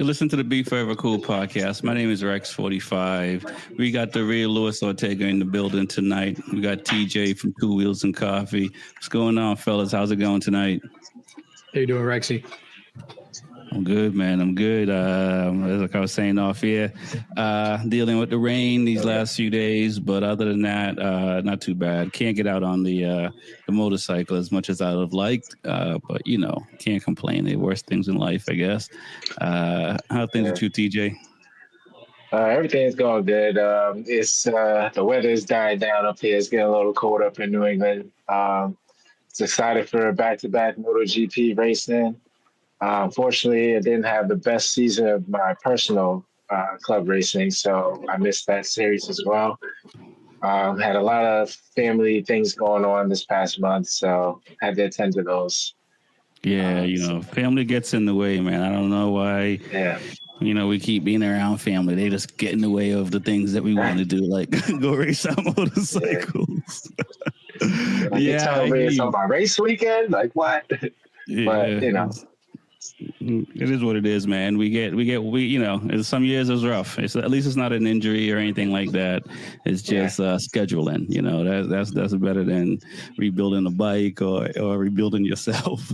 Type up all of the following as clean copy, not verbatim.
You listen to the Be Forever Cool podcast. My name is Rex45. We got the real Luis Ortega in the building tonight. We got TJ from Two Wheels and Coffee. What's going on, fellas? How's it going tonight? How you doing, Rexy? I'm good, man. I'm good. Like I was saying off here, dealing with the rain these last few days, but other than that, not too bad. Can't get out on the motorcycle as much as I would have liked, but you know, can't complain. The worst things in life, I guess. How things with you, TJ? Everything's going good. It's the weather's dying down up here. It's getting a little cold up in New England. It's excited for back-to-back MotoGP racing. Unfortunately, I didn't have the best season of my personal club racing, so I missed that series as well. Had a lot of family things going on this past month, so had to attend to those. Yeah, family gets in the way, man. I don't know why. Yeah. We keep being around family. They just get in the way of the things that we want to do, like go race our motorcycles. You tell me it's on my race weekend? Like, what? Yeah. But, it is what it is, man. We some years it was rough. At least it's not an injury or anything like that. It's just scheduling. That's better than rebuilding a bike or rebuilding yourself.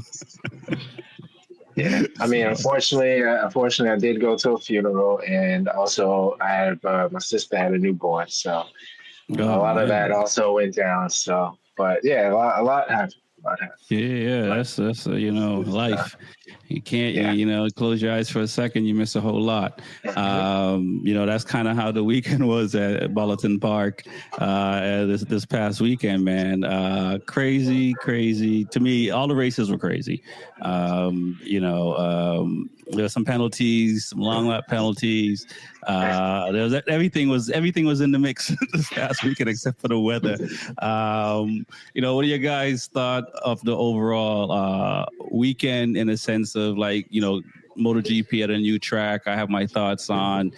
Yeah, I mean, unfortunately, I did go to a funeral, and also I have my sister had a newborn, so a lot of that also went down. So, but yeah, a lot happened. Yeah, that's life. You can't, close your eyes for a second, you miss a whole lot. That's kind of how the weekend was at Bulletin Park this past weekend, man. Crazy. To me, all the races were crazy. There were some penalties, some long lap penalties. Everything was in the mix this past weekend except for the weather. What do you guys thought of the overall weekend in a sense of MotoGP at a new track? I have my thoughts on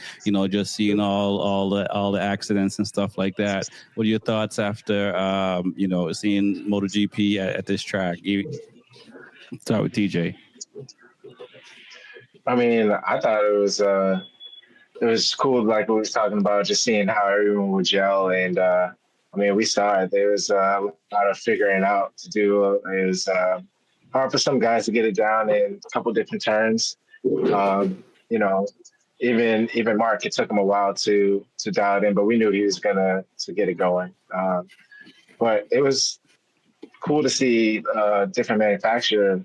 just seeing all the accidents and stuff like that. What are your thoughts after seeing MotoGP at this track? Start with TJ. I mean, I thought it was cool, like we was talking about, just seeing how everyone would gel. And we saw it. There was a lot of figuring out to do. It was hard for some guys to get it down in a couple different turns. Even Mark, it took him a while to dial it in, but we knew he was gonna get it going. But it was cool to see different manufacturer.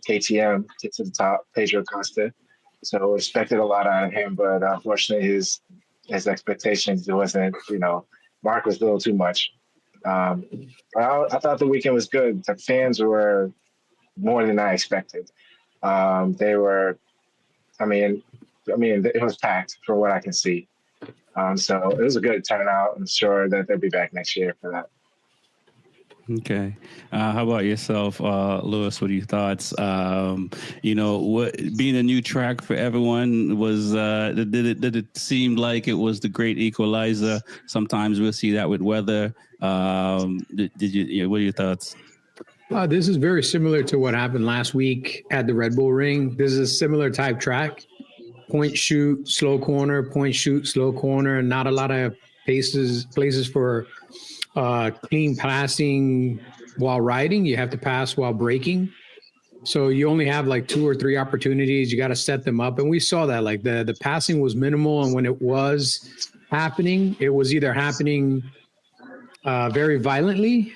KTM get to the top, Pedro Costa. So expected a lot out of him, but unfortunately his expectations, it wasn't, Mark was a little too much. I thought the weekend was good. The fans were more than I expected. They were, it was packed from what I can see. So it was a good turnout. I'm sure that they'll be back next year for that. Okay. How about yourself, Luis? What are your thoughts? What being a new track for everyone was, did it seem like it was the great equalizer? Sometimes we'll see that with weather. What are your thoughts? This is very similar to what happened last week at the Red Bull Ring. This is a similar type track. Point, shoot, slow corner, point, shoot, slow corner. Not a lot of places for clean passing while riding. You have to pass while braking. So you only have like 2 or 3 opportunities. You got to set them up. And we saw that the passing was minimal. And when it was happening, it was either happening very violently.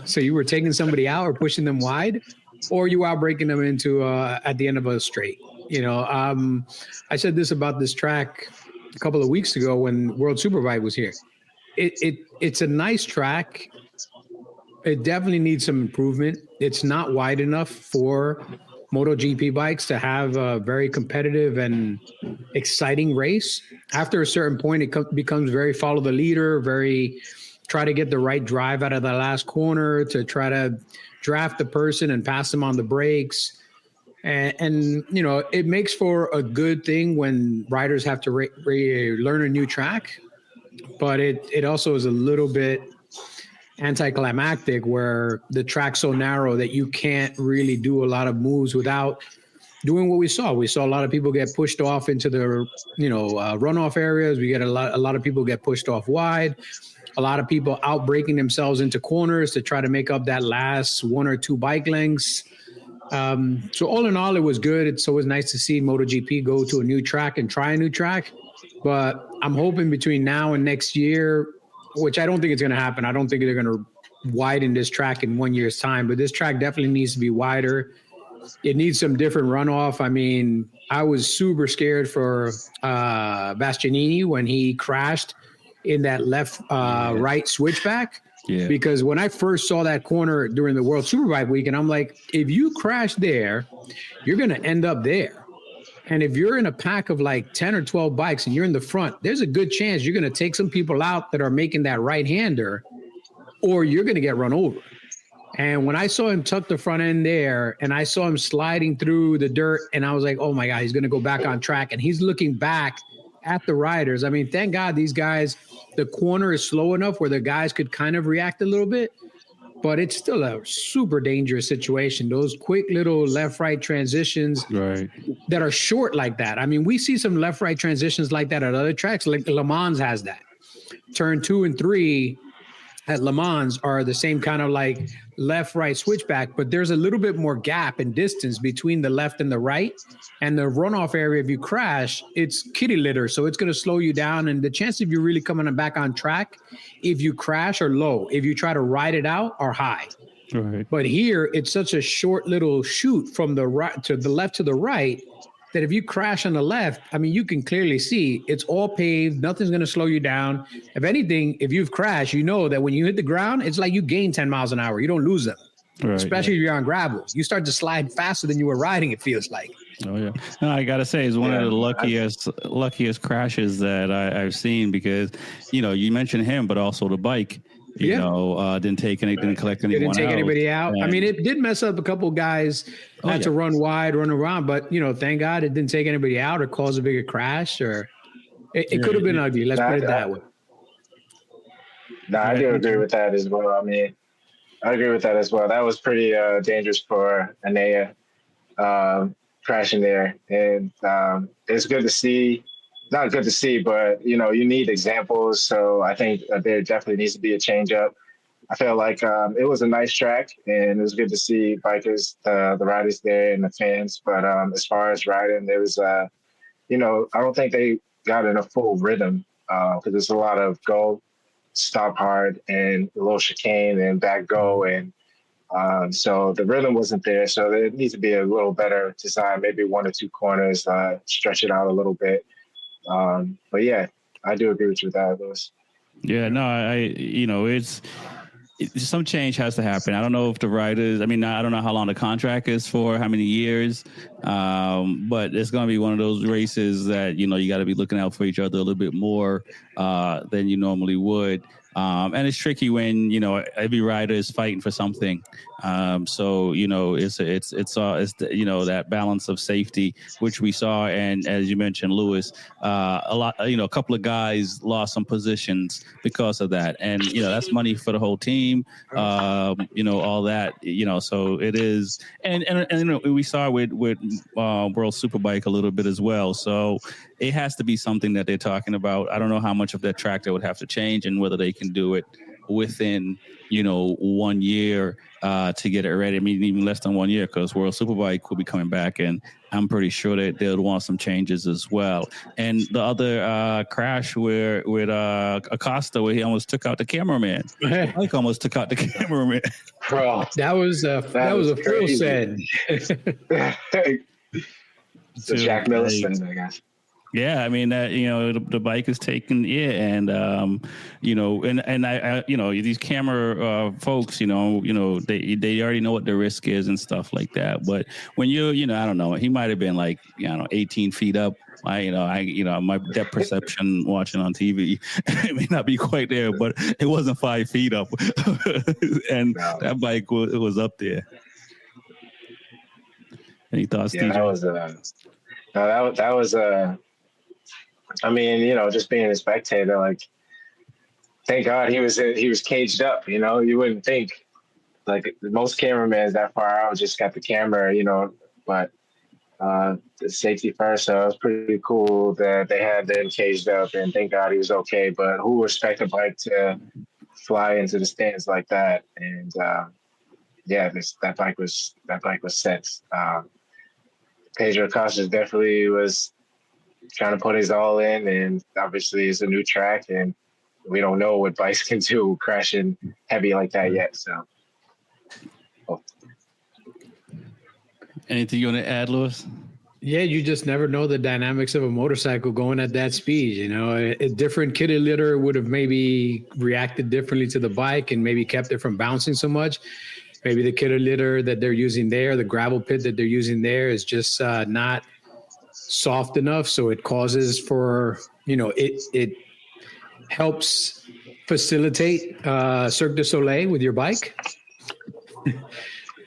So you were taking somebody out or pushing them wide, or you out braking them into at the end of a straight. I said this about this track a couple of weeks ago when World Superbike was here. It's a nice track. It definitely needs some improvement. It's not wide enough for MotoGP bikes to have a very competitive and exciting race. After a certain point, it becomes very follow the leader, very try to get the right drive out of the last corner, to try to draft the person and pass them on the brakes. And it makes for a good thing when riders have to learn a new track. But it also is a little bit anticlimactic where the track's so narrow that you can't really do a lot of moves without doing what we saw. We saw a lot of people get pushed off into the, runoff areas. We get a lot of people get pushed off wide. A lot of people out breaking themselves into corners to try to make up that last 1 or 2 bike lengths. So all in all, it was good. It's always nice to see MotoGP go to a new track and try a new track. But I'm hoping between now and next year, which I don't think it's going to happen. I don't think they're going to widen this track in 1 year's time, but this track definitely needs to be wider. It needs some different runoff. I mean, I was super scared for Bastianini when he crashed in that left right switchback. Yeah. Because when I first saw that corner during the World Superbike week, and I'm like, if you crash there, you're going to end up there. And if you're in a pack of like 10 or 12 bikes and you're in the front, there's a good chance you're going to take some people out that are making that right-hander, or you're going to get run over. And when I saw him tuck the front end there and I saw him sliding through the dirt, and I was like, oh my God, he's going to go back on track. And he's looking back at the riders. I mean, thank God these guys, the corner is slow enough where the guys could kind of react a little bit, but it's still a super dangerous situation. Those quick little left-right transitions that are short like that. I mean, we see some left-right transitions like that at other tracks. Like Le Mans has that. Turn 2 and 3 at Le Mans are the same kind of like left-right switchback, but there's a little bit more gap and distance between the left and the right. And the runoff area, if you crash, it's kitty litter. So it's going to slow you down. And the chance of you really coming back on track, if you crash, are low. If you try to ride it out, are high. Right. But here, it's such a short little shoot from the right to the left to the right that if you crash on the left, I mean, you can clearly see it's all paved. Nothing's going to slow you down. If anything, if you've crashed, you know that when you hit the ground, it's like you gain 10 miles an hour. You don't lose them, especially if you're on gravel. You start to slide faster than you were riding, it feels like. Oh, yeah. No, I got to say, it's one of the luckiest crashes that I've seen because, you mentioned him, but also the bike. Didn't collect anyone Didn't take anybody out. And, I mean, it did mess up a couple guys. Had to run wide, run around, but thank God it didn't take anybody out or cause a bigger crash. Or it could have been ugly. Let's put it that way. No, I do agree with that as well. I mean, I agree with that as well. That was pretty dangerous for Anea crashing there, and it's good to see. Not good to see, but you need examples. So I think there definitely needs to be a change up. I felt like it was a nice track, and it was good to see bikers, the riders there, and the fans. But as far as riding, there was, I don't think they got in a full rhythm because there's a lot of go, stop hard, and a little chicane and back go, and so the rhythm wasn't there. So there needs to be a little better design, maybe 1 or 2 corners, stretch it out a little bit. But yeah, I do agree with you with that, Lewis. Yeah, no, it's some change has to happen. I don't know if the riders, I don't know how long the contract is for, how many years, but it's going to be one of those races that, you got to be looking out for each other a little bit more than you normally would. And it's tricky when, every rider is fighting for something. So, it's that balance of safety, which we saw. And as you mentioned, Lewis, a couple of guys lost some positions because of that. And, that's money for the whole team, all that, so it is. And we saw with World Superbike a little bit as well. So it has to be something that they're talking about. I don't know how much of that track they would have to change and whether they can do it within 1 year to get it ready. I mean, even less than 1 year, because World Superbike will be coming back, and I'm pretty sure that they'll want some changes as well. And the other crash with Acosta, where he almost took out the cameraman. Mike almost took out the cameraman. Bro, that was a full send. So Jack Miller sends, I guess. Yeah, I mean that the bike is taken, and and I these camera folks, they already know what the risk is and stuff like that. But when I don't know, he might have been like 18 feet up. My depth perception watching on TV, it may not be quite there, but it wasn't 5 feet up, and that bike was up there. Any thoughts, yeah, TJ? That was I mean, just being a spectator, like, thank God he was caged up. You wouldn't think, like, most cameramans that far out just got the camera, but the safety first. So it was pretty cool that they had them caged up, and thank God he was okay. But who would expect a bike to fly into the stands like that? And yeah, that bike was set. Pedro Acosta definitely was trying to put his all in, and obviously it's a new track, and we don't know what bikes can do crashing heavy like that yet. So, Anything you want to add, Lewis? Yeah, you just never know the dynamics of a motorcycle going at that speed. You know, a different kitty litter would have maybe reacted differently to the bike and maybe kept it from bouncing so much. Maybe the kitty litter that they're using there, the gravel pit that they're using there, is just not soft enough, so it causes for, you know, it helps facilitate Cirque du Soleil with your bike.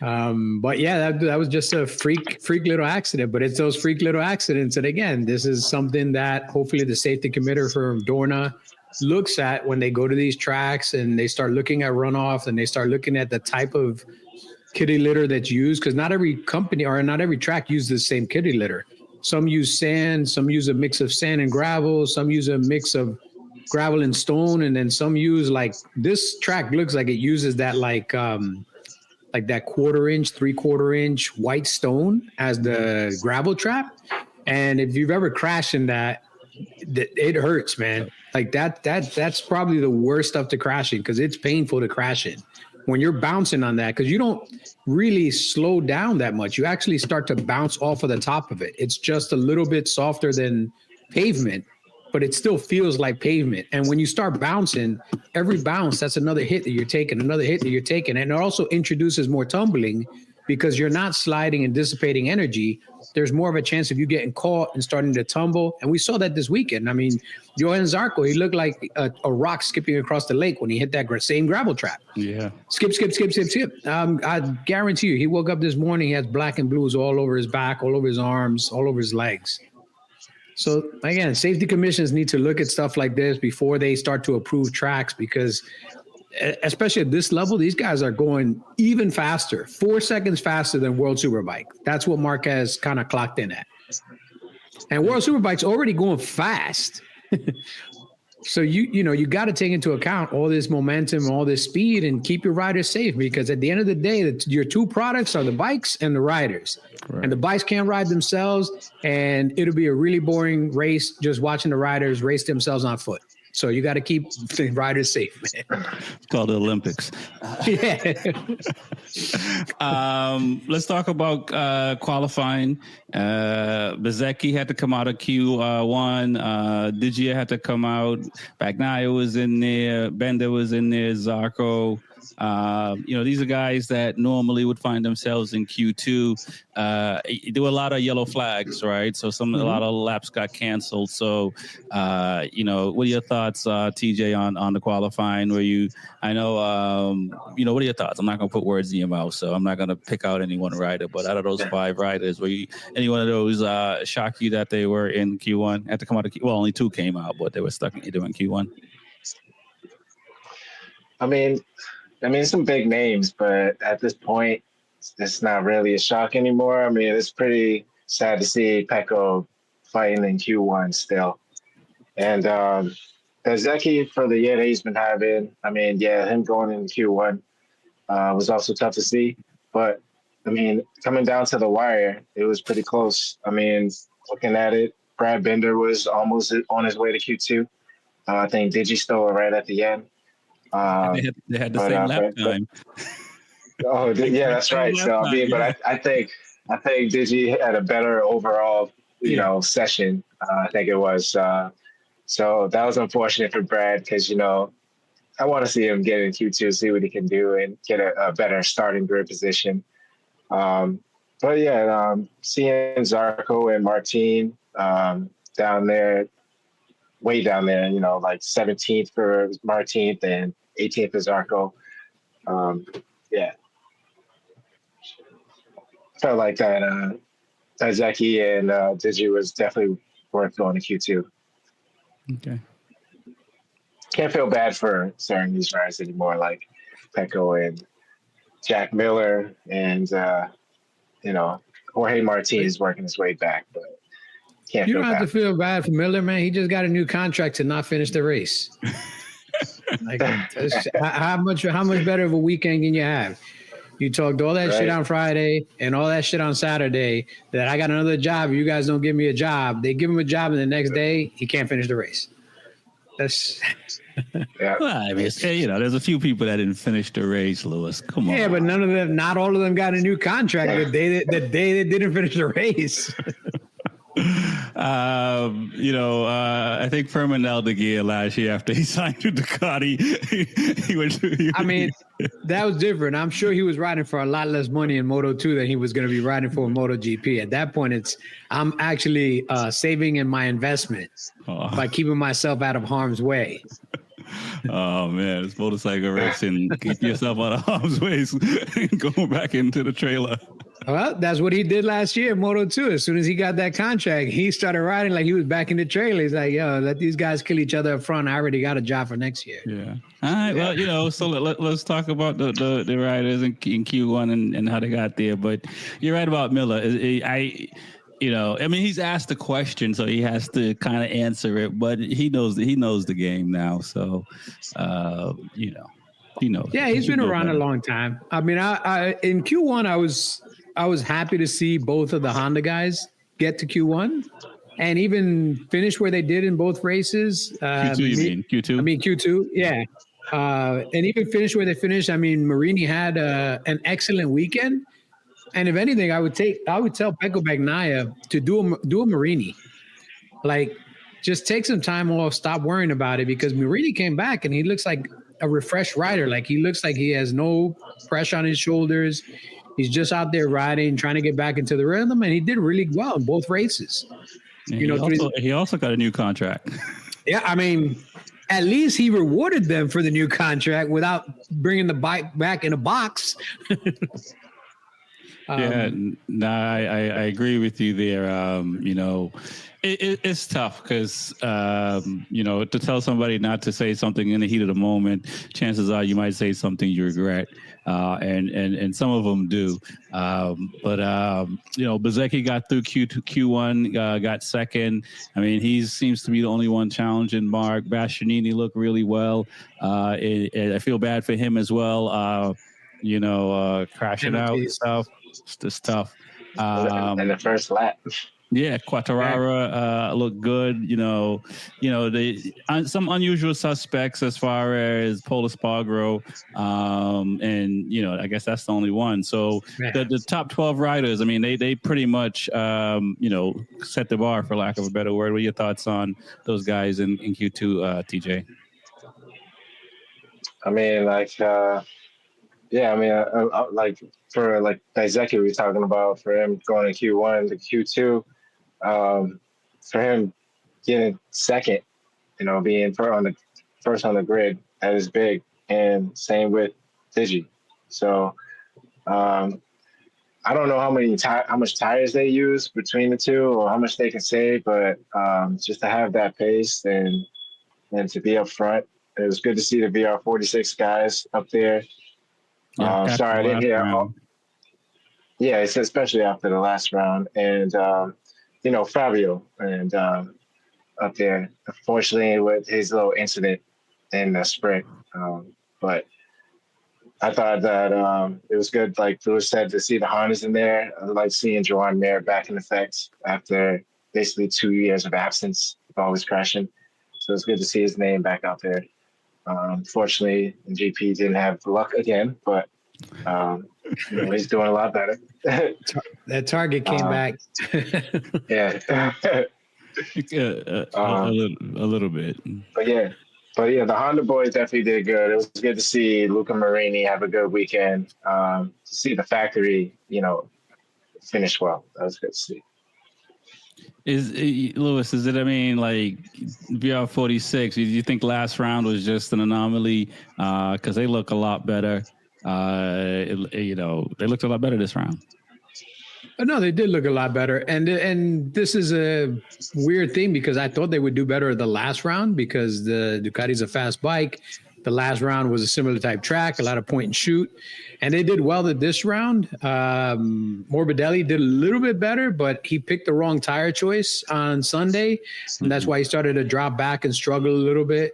But yeah, that was just a freak little accident. But it's those freak little accidents, and again, this is something that hopefully the safety committee from Dorna looks at when they go to these tracks and they start looking at runoff and they start looking at the type of kitty litter that's used, because not every company or not every track uses the same kitty litter. Some use sand, some use a mix of sand and gravel, some use a mix of gravel and stone, and then some use, like, this track looks like it uses that like that 3/4 inch white stone as the gravel trap. And if you've ever crashed in that, it hurts, man. Like that's probably the worst stuff to crash in, because it's painful to crash in when you're bouncing on that, because you don't really slow down that much. You actually start to bounce off of the top of it. It's just a little bit softer than pavement, but it still feels like pavement. And when you start bouncing, every bounce, that's another hit that you're taking, another hit that you're taking. And it also introduces more tumbling, because you're not sliding and dissipating energy. There's more of a chance of you getting caught and starting to tumble. And we saw that this weekend. I mean, Johan Zarco, he looked like a rock skipping across the lake when he hit that same gravel trap. Yeah. Skip. I guarantee you, he woke up this morning, he has black and blues all over his back, all over his arms, all over his legs. So again, safety commissions need to look at stuff like this before they start to approve tracks, because especially at this level, these guys are going even faster, 4 seconds faster than World Superbike. That's what Marquez kind of clocked in at. And World Superbike's already going fast. So you got to take into account all this momentum, all this speed, and keep your riders safe, because at the end of the day, your two products are the bikes and the riders. Correct. And the bikes can't ride themselves, and it'll be a really boring race just watching the riders race themselves on foot. So you got to keep the riders safe, man. It's called the Olympics. Yeah. Let's talk about qualifying. Bezecchi had to come out of Q1. Digia had to come out. Bagnaia was in there. Bender was in there. Zarco. These are guys that normally would find themselves in Q2. There were a lot of yellow flags, right? So a lot of laps got canceled. So, what are your thoughts, TJ, on the qualifying? What are your thoughts? I'm not going to put words in your mouth, so I'm not going to pick out any one rider. But out of those 5 riders, any one of those shock you that they were in Q1? Had to come out of Q1? Well, only 2 came out, but they were stuck in Q1. I mean, some big names, but at this point, it's not really a shock anymore. I mean, it's pretty sad to see Pecco fighting in Q1 still. And Bezecchi, for the year that he's been having, I mean, yeah, him going in Q1 was also tough to see. But, I mean, coming down to the wire, it was pretty close. I mean, looking at it, Brad Binder was almost on his way to Q2. I think Digi stole it right at the end. They had the same lap time. Yeah, that's right. So I mean, but I think Digi had a better overall, session. I think it was. So that was unfortunate for Brad, because I want to see him get in Q2, see what he can do, and get a better starting grid position. But yeah, seeing Zarco and Martin down there, way down there, like 17th for Martin and 18th for Zarco. Yeah. Felt like that Zeki and Digi was definitely worth going to Q2. Okay. Can't feel bad for certain these riders anymore, like Pecco and Jack Miller and, Jorge Martin is working his way back, but can't. You don't have to feel bad for Miller, man. He just got a new contract to not finish the race. Like, how much better of a weekend can you have? You talked all that shit on Friday and all that shit on Saturday that I got another job. You guys don't give me a job. They give him a job, and the next day he can't finish the race. That's Well, I mean, there's a few people that didn't finish the race, Lewis. Come on. Yeah, but not all of them got a new contract the day they didn't finish the race. I think Furman held the gear last year after he signed with Ducati. That was different. I'm sure he was riding for a lot less money in Moto2 than he was going to be riding for MotoGP. At that point, I'm actually saving in my investment by keeping myself out of harm's way. Oh man, it's motorcycle racing. Keep yourself out of harm's way and go back into the trailer. Well, that's what he did last year in Moto2. As soon as he got that contract, he started riding like he was back in the trailer. He's like, yo, let these guys kill each other up front. I already got a job for next year. Yeah. All right. Well, so let's talk about the riders in Q1 and how they got there. But you're right about Miller. He's asked the question, so he has to kind of answer it. But he knows the game now. So, he knows. Yeah, he's been around a long time. I mean, I in Q1, I was happy to see both of the Honda guys get to Q1 and even finish where they did in both races. Q2, you mean? Q2? I mean, Q2, yeah. And even finish where they finished. I mean, Marini had an excellent weekend. And if anything, I would tell Pecco Bagnaia to do a Marini. Like, just take some time off, stop worrying about it, because Marini came back and he looks like a refreshed rider. Like, he looks like he has no pressure on his shoulders. He's just out there riding, trying to get back into the rhythm, and he did really well in both races. He also got a new contract. Yeah, I mean, at least he rewarded them for the new contract without bringing the bike back in a box. I agree with you there. It's tough because, to tell somebody not to say something in the heat of the moment, chances are you might say something you regret. And some of them do. Bezzecchi got through Q1, got second. I mean, he seems to be the only one challenging Mark. Bastianini looked really well. I feel bad for him as well. Crashing out and stuff. It's tough. And the first lap. Yeah, Quartararo looked good. Some unusual suspects as far as Pol Espargaro, I guess that's the only one. So the top 12 riders, I mean, they pretty much set the bar, for lack of a better word. What are your thoughts on those guys in Q2, TJ? I mean, for Bezzecchi, we were talking about, for him going to Q1 to Q2, for him getting second, being first on the grid, that is big. And same with Digi. So I don't know how much tires they use between the two or how much they can save, but just to have that pace and to be up front, it was good to see the VR46 guys up there. Sorry, I didn't hear. Yeah, it's especially after the last round, and Fabio and up there. Unfortunately, with his little incident in the sprint, but I thought that it was good, like Lewis said, to see the Hondas in there. I like seeing Joan Mir back in effect after basically 2 years of absence, always crashing. So it's good to see his name back out there. Unfortunately, GP didn't have luck again, but he's doing a lot better. That target came back. Yeah. A little bit. But yeah, the Honda boys definitely did good. It was good to see Luca Marini have a good weekend. To see the factory, finish well. That was good to see. Lewis, is it, like VR46, do you think last round was just an anomaly? Because they look a lot better. They looked a lot better this round. No, they did look a lot better. And this is a weird thing because I thought they would do better the last round because the Ducati's a fast bike. The last round was a similar type track, a lot of point and shoot. And they did well at this round. Morbidelli did a little bit better, but he picked the wrong tire choice on Sunday. And that's why he started to drop back and struggle a little bit.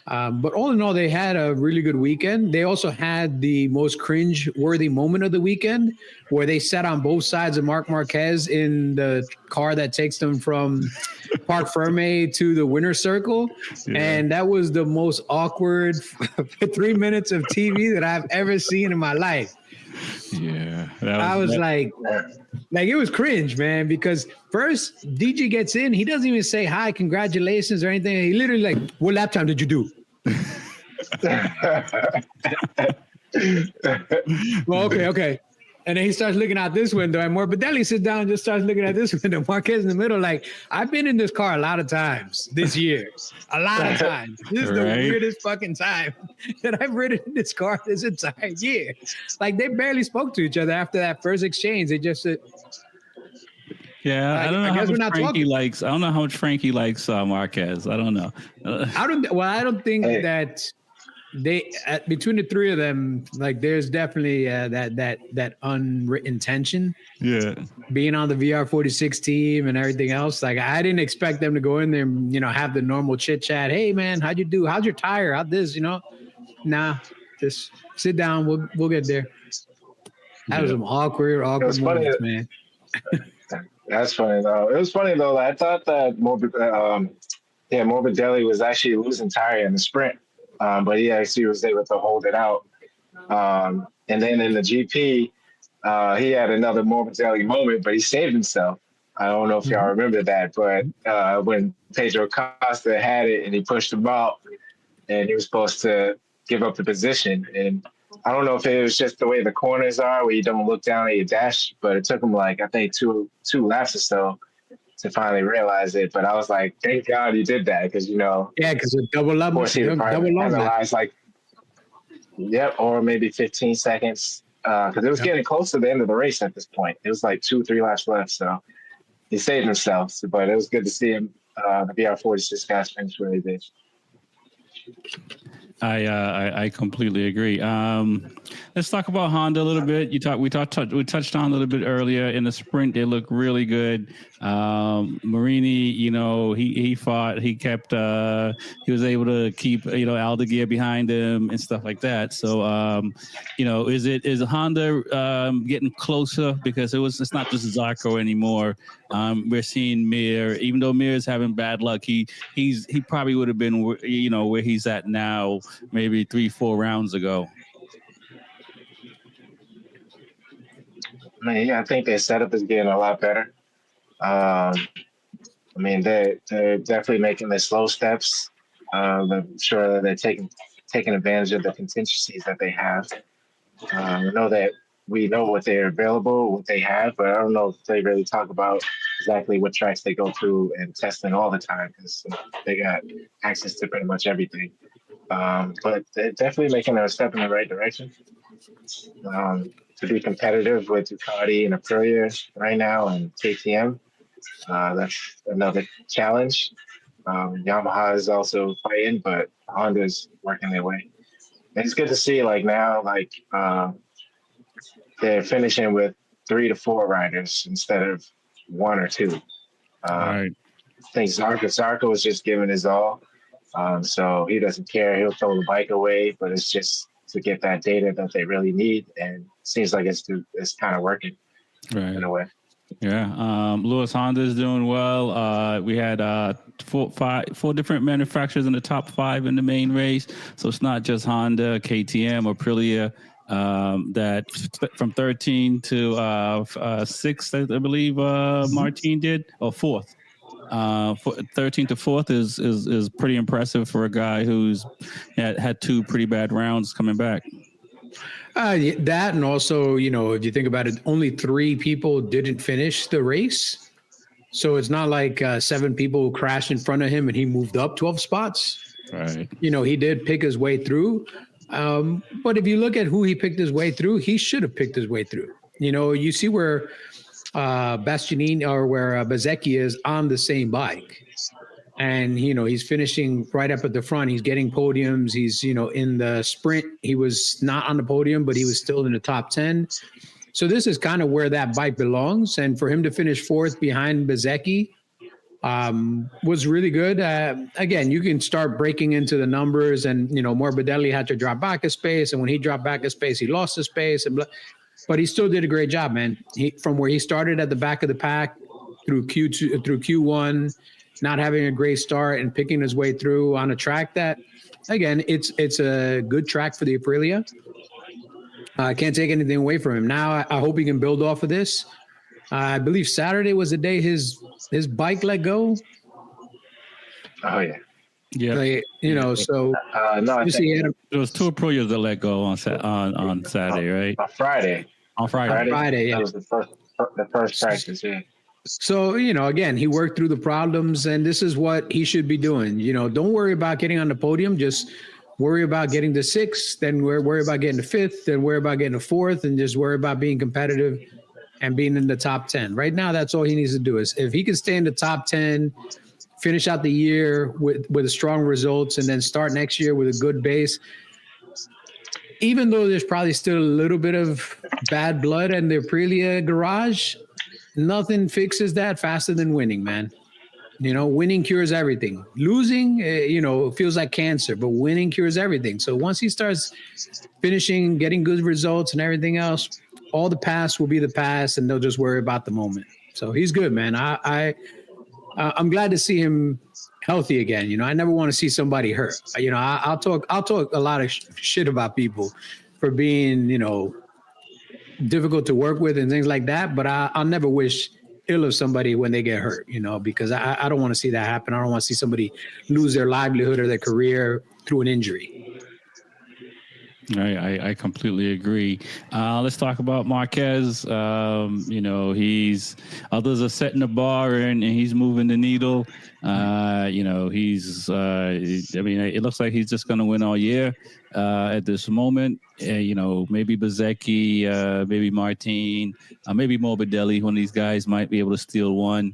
But all in all, they had a really good weekend. They also had the most cringe-worthy moment of the weekend where they sat on both sides of Marc Marquez in the car that takes them from Parc Ferme to the winner's circle. Yeah. And that was the most awkward 3 minutes of TV that I've ever seen in my life. Yeah. I was like, it was cringe, man, because first DG gets in. He doesn't even say hi, congratulations or anything. He literally like, what lap time did you do? Well, okay. And then he starts looking out this window, and Morbidelli sits down and just starts looking at this window. Marquez in the middle, like, I've been in this car a lot of times this year. A lot of times. This is the weirdest fucking time that I've ridden in this car this entire year. Like, they barely spoke to each other after that first exchange. They just yeah, I don't know how much Frankie likes. I don't know how much Frankie likes Marquez. I don't know. I don't think that they between the three of them, like, there's definitely that unwritten tension. Yeah, being on the VR46 team and everything else. Like, I didn't expect them to go in there and, have the normal chit chat. Hey man, how'd you do? How's your tire? How'd this? Nah, just sit down. We'll get there. That was some awkward moments, man. That's funny though. It was funny though. I thought that Morbidelli was actually losing tire in the sprint, but he actually was able to hold it out. And then in the GP, he had another Morbidelli moment, but he saved himself. I don't know if y'all remember that, but when Pedro Costa had it and he pushed him out, and he was supposed to give up the position, and I don't know if it was just the way the corners are where you don't look down at your dash, but it took him like, I think two laps or so to finally realize it. But I was like, thank God you did that, because, yeah, because it double up. Or maybe 15 seconds, because it was getting close to the end of the race at this point. It was like 2-3 laps left, so he saved himself. But it was good to see him, the VR46 guys finish where they did. I completely agree. Let's talk about Honda a little bit. We touched on a little bit earlier in the sprint. They look really good. Marini, he fought. He kept. He was able to keep Aldeguer behind him and stuff like that. So is Honda getting closer, because it's not just Zarco anymore. We're seeing Mir. Even though Mir is having bad luck, he probably would have been where he's at now maybe 3-4 rounds ago. Yeah, I think their setup is getting a lot better. They're definitely making the slow steps. I'm sure that they're taking advantage of the contingencies that they have. I know that we know what they're available, what they have, but I don't know if they really talk about exactly what tracks they go through and testing all the time, because they got access to pretty much everything. But they're definitely making a step in the right direction. To be competitive with Ducati and Aprilia right now and KTM, that's another challenge. Yamaha is also fighting, but Honda's working their way. And it's good to see, they're finishing with 3 to 4 riders instead of 1 or 2. Right. I think Zarco was just giving his all. So he doesn't care. He'll throw the bike away, but it's just to get that data that they really need. And it seems like it's kind of working in a way. Yeah. Lewis Honda is doing well. We had 4 different manufacturers in the top 5 in the main race. So it's not just Honda, KTM, or Aprilia. That from 13 to 6th, I believe Martin did, or 4th. 13 to 4th is pretty impressive for a guy who's had 2 pretty bad rounds coming back. That, and also, if you think about it, only 3 people didn't finish the race. So it's not like 7 people crashed in front of him and he moved up 12 spots. Right. He did pick his way through. But if you look at who he picked his way through, he should have picked his way through. You see where Bastianini or where Bezzecchi is on the same bike. And, he's finishing right up at the front. He's getting podiums. He's, in the sprint, he was not on the podium, but he was still in the top 10. So this is kind of where that bike belongs. And for him to finish fourth behind Bezzecchi was really good. Again, you can start breaking into the numbers, and, Morbidelli had to drop back a space. And when he dropped back a space, he lost a space. But he still did a great job, man. From where he started at the back of the pack through Q2, through Q1, not having a great start and picking his way through on a track that, again, it's a good track for the Aprilia. I can't take anything away from him. Now I hope he can build off of this. I believe Saturday was the day his bike let go. Oh yeah, yeah. Like, so no, I think There was two Aprilias that let go on Saturday, right? on Friday. On Friday. Friday, yeah. That was the first practice. Yeah. So, again, he worked through the problems, and this is what he should be doing. Don't worry about getting on the podium. Just worry about getting to sixth, then worry about getting to fifth, then worry about getting to fourth, and just worry about being competitive and being in the top 10. Right now, that's all he needs to do. Is if he can stay in the top 10, finish out the year with strong results, and then start next year with a good base. Even though there's probably still a little bit of bad blood in the Aprilia garage, nothing fixes that faster than winning, man. Winning cures everything. Losing, feels like cancer, but winning cures everything. So once he starts finishing, getting good results and everything else, all the past will be the past, and they'll just worry about the moment. So he's good, man. I'm glad to see him healthy again. I never want to see somebody hurt. I'll talk a lot of shit about people for being, difficult to work with and things like that. But I'll never wish ill of somebody when they get hurt, because I don't want to see that happen. I don't want to see somebody lose their livelihood or their career through an injury. I completely agree. Let's talk about Marquez. He's others are setting the bar and he's moving the needle. It looks like he's just going to win all year at this moment. Maybe Bezzecchi, maybe Martin, maybe Morbidelli. One of these guys might be able to steal one.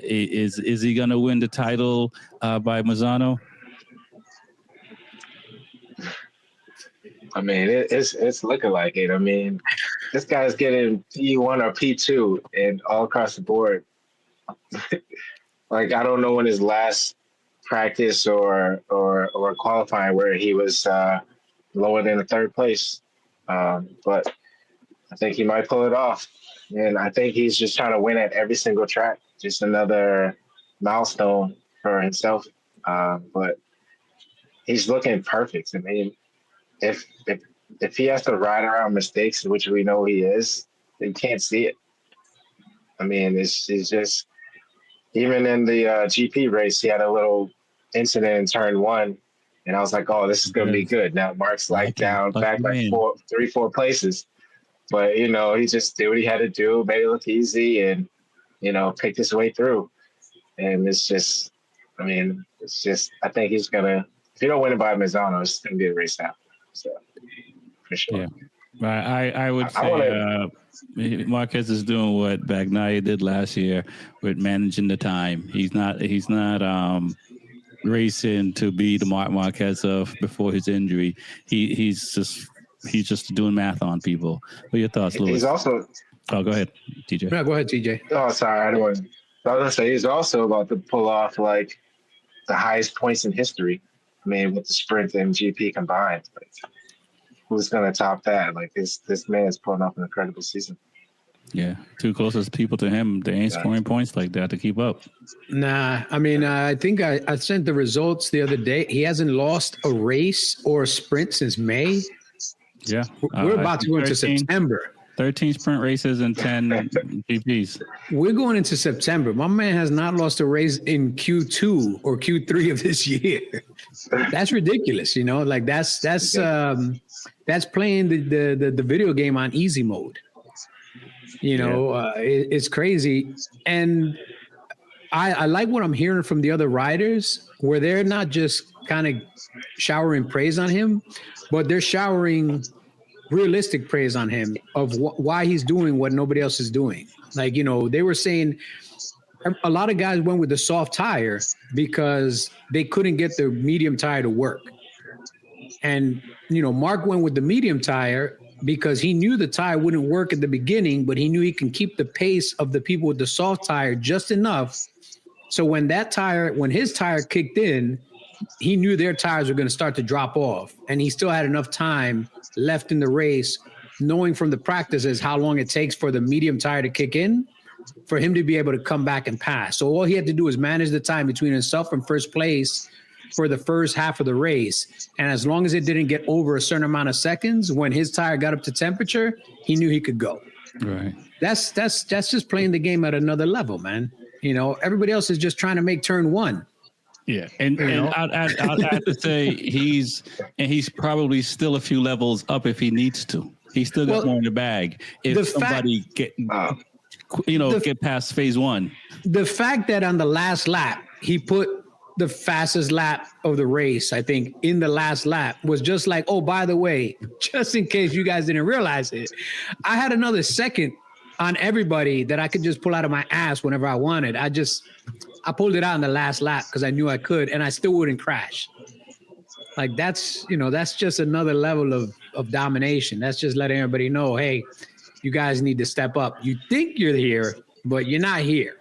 Is he going to win the title by Mazzano? I mean, it's looking like it. I mean, this guy's getting P1 or P2 and all across the board. Like, I don't know when his last practice or qualifying where he was lower than the third place. But I think he might pull it off. And I think he's just trying to win at every single track. Just another milestone for himself. But he's looking perfect. I mean, if he has to ride around mistakes, which we know he is, you can't see it. I mean, it's just, even in the GP race, he had a little incident in turn one, and I was like, oh, this is going to be good. Now Mark's back like 3-4 places. But, he just did what he had to do, made it look easy, and, picked his way through. And I think he's going to, if you don't win it by Mazzano, it's going to be a race after. So, for sure. Yeah. I would say Marquez is doing what Bagnaia did last year with managing the time. He's not racing to be the Marc Marquez of before his injury. He's just doing math on people. What are your thoughts, Louis? He's also. Oh, go ahead, TJ. No, go ahead, TJ. Oh, sorry, I don't want. I was gonna say he's also about to pull off like the highest points in history. I mean, with the sprint and GP combined, like, who's going to top that? Like, this man's pulling off an incredible season. Yeah, two closest people to him, they ain't scoring points like that to keep up. Nah, I mean, I think I sent the results the other day. He hasn't lost a race or a sprint since May. Yeah. We're about to go into September. 13 sprint races and 10 GPs. We're going into September. My man has not lost a race in Q2 or Q3 of this year. That's ridiculous, Like that's playing the video game on easy mode. It's crazy, and I like what I'm hearing from the other riders, where they're not just kind of showering praise on him, but they're showering realistic praise on him of why he's doing what nobody else is doing. Like, they were saying a lot of guys went with the soft tire because they couldn't get the medium tire to work. And, Mark went with the medium tire because he knew the tire wouldn't work at the beginning, but he knew he can keep the pace of the people with the soft tire just enough. So when his tire kicked in, he knew their tires were going to start to drop off. And he still had enough time left in the race, knowing from the practices how long it takes for the medium tire to kick in, for him to be able to come back and pass. So all he had to do was manage the time between himself and first place for the first half of the race. And as long as it didn't get over a certain amount of seconds, when his tire got up to temperature, he knew he could go. Right. That's just playing the game at another level, man. Everybody else is just trying to make turn one. Yeah, and I'd have to say he's probably still a few levels up if he needs to. He's still got more in the bag. If somebody get past phase one. The fact that on the last lap he put the fastest lap of the race, I think, in the last lap was just like, oh, by the way, just in case you guys didn't realize it, I had another second on everybody that I could just pull out of my ass whenever I wanted. I pulled it out in the last lap because I knew I could, and I still wouldn't crash. Like that's just another level of domination. That's just letting everybody know, hey, you guys need to step up. You think you're here, but you're not here.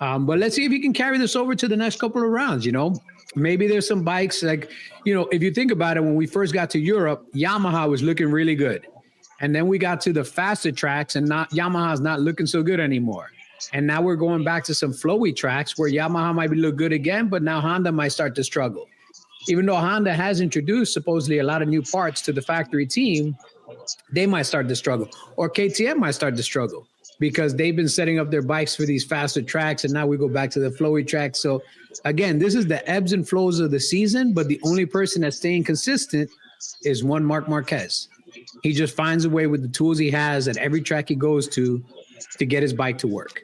But let's see if you can carry this over to the next couple of rounds. Maybe there's some bikes like, if you think about it, when we first got to Europe, Yamaha was looking really good. And then we got to the faster tracks and Yamaha's not looking so good anymore. And now we're going back to some flowy tracks where Yamaha might look good again, but now Honda might start to struggle. Even though Honda has introduced supposedly a lot of new parts to the factory team, they might start to struggle. Or KTM might start to struggle because they've been setting up their bikes for these faster tracks, and now we go back to the flowy tracks. So, again, this is the ebbs and flows of the season, but the only person that's staying consistent is one Marc Marquez. He just finds a way with the tools he has at every track he goes to get his bike to work.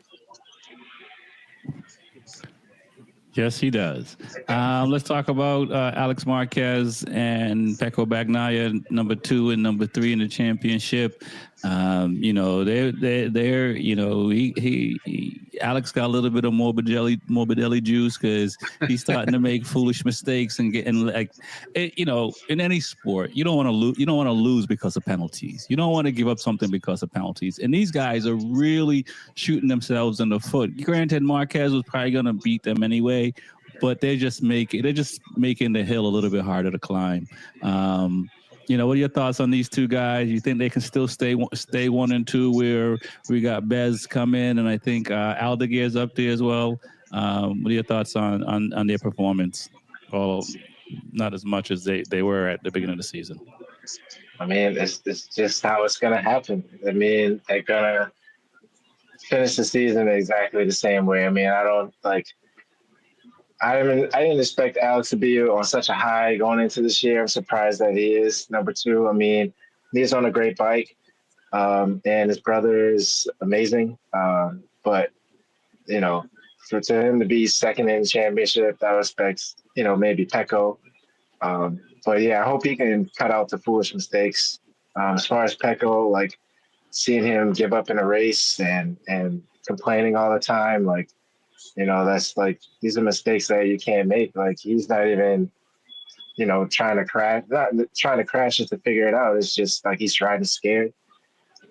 Yes, he does. Let's talk about Alex Marquez and Pecco Bagnaia, number 2 and number 3 in the championship. Alex got a little bit of Morbidelli juice because he's starting to make foolish mistakes and getting in any sport, you don't want to lose. You don't want to lose because of penalties. You don't want to give up something because of penalties. And these guys are really shooting themselves in the foot. Granted, Marquez was probably going to beat them anyway, but they're just making the hill a little bit harder to climb. What are your thoughts on these two guys? You think they can still stay 1 and 2 where we got Bez come in, and I think Aldeguer's up there as well. What are your thoughts on their performance? Well, not as much as they were at the beginning of the season. I mean, it's just how it's going to happen. I mean, they're going to finish the season exactly the same way. I mean, I didn't expect Alex to be on such a high going into this year. I'm surprised that he is number 2. I mean, he's on a great bike, and his brother is amazing. But to him to be second in the championship, I expect maybe Pecco. But yeah, I hope he can cut out the foolish mistakes. As far as Pecco, seeing him give up in a race and complaining all the time, that's these are mistakes that you can't make. He's not even, trying to crash, not trying to crash just to figure it out. It's just he's trying to scare.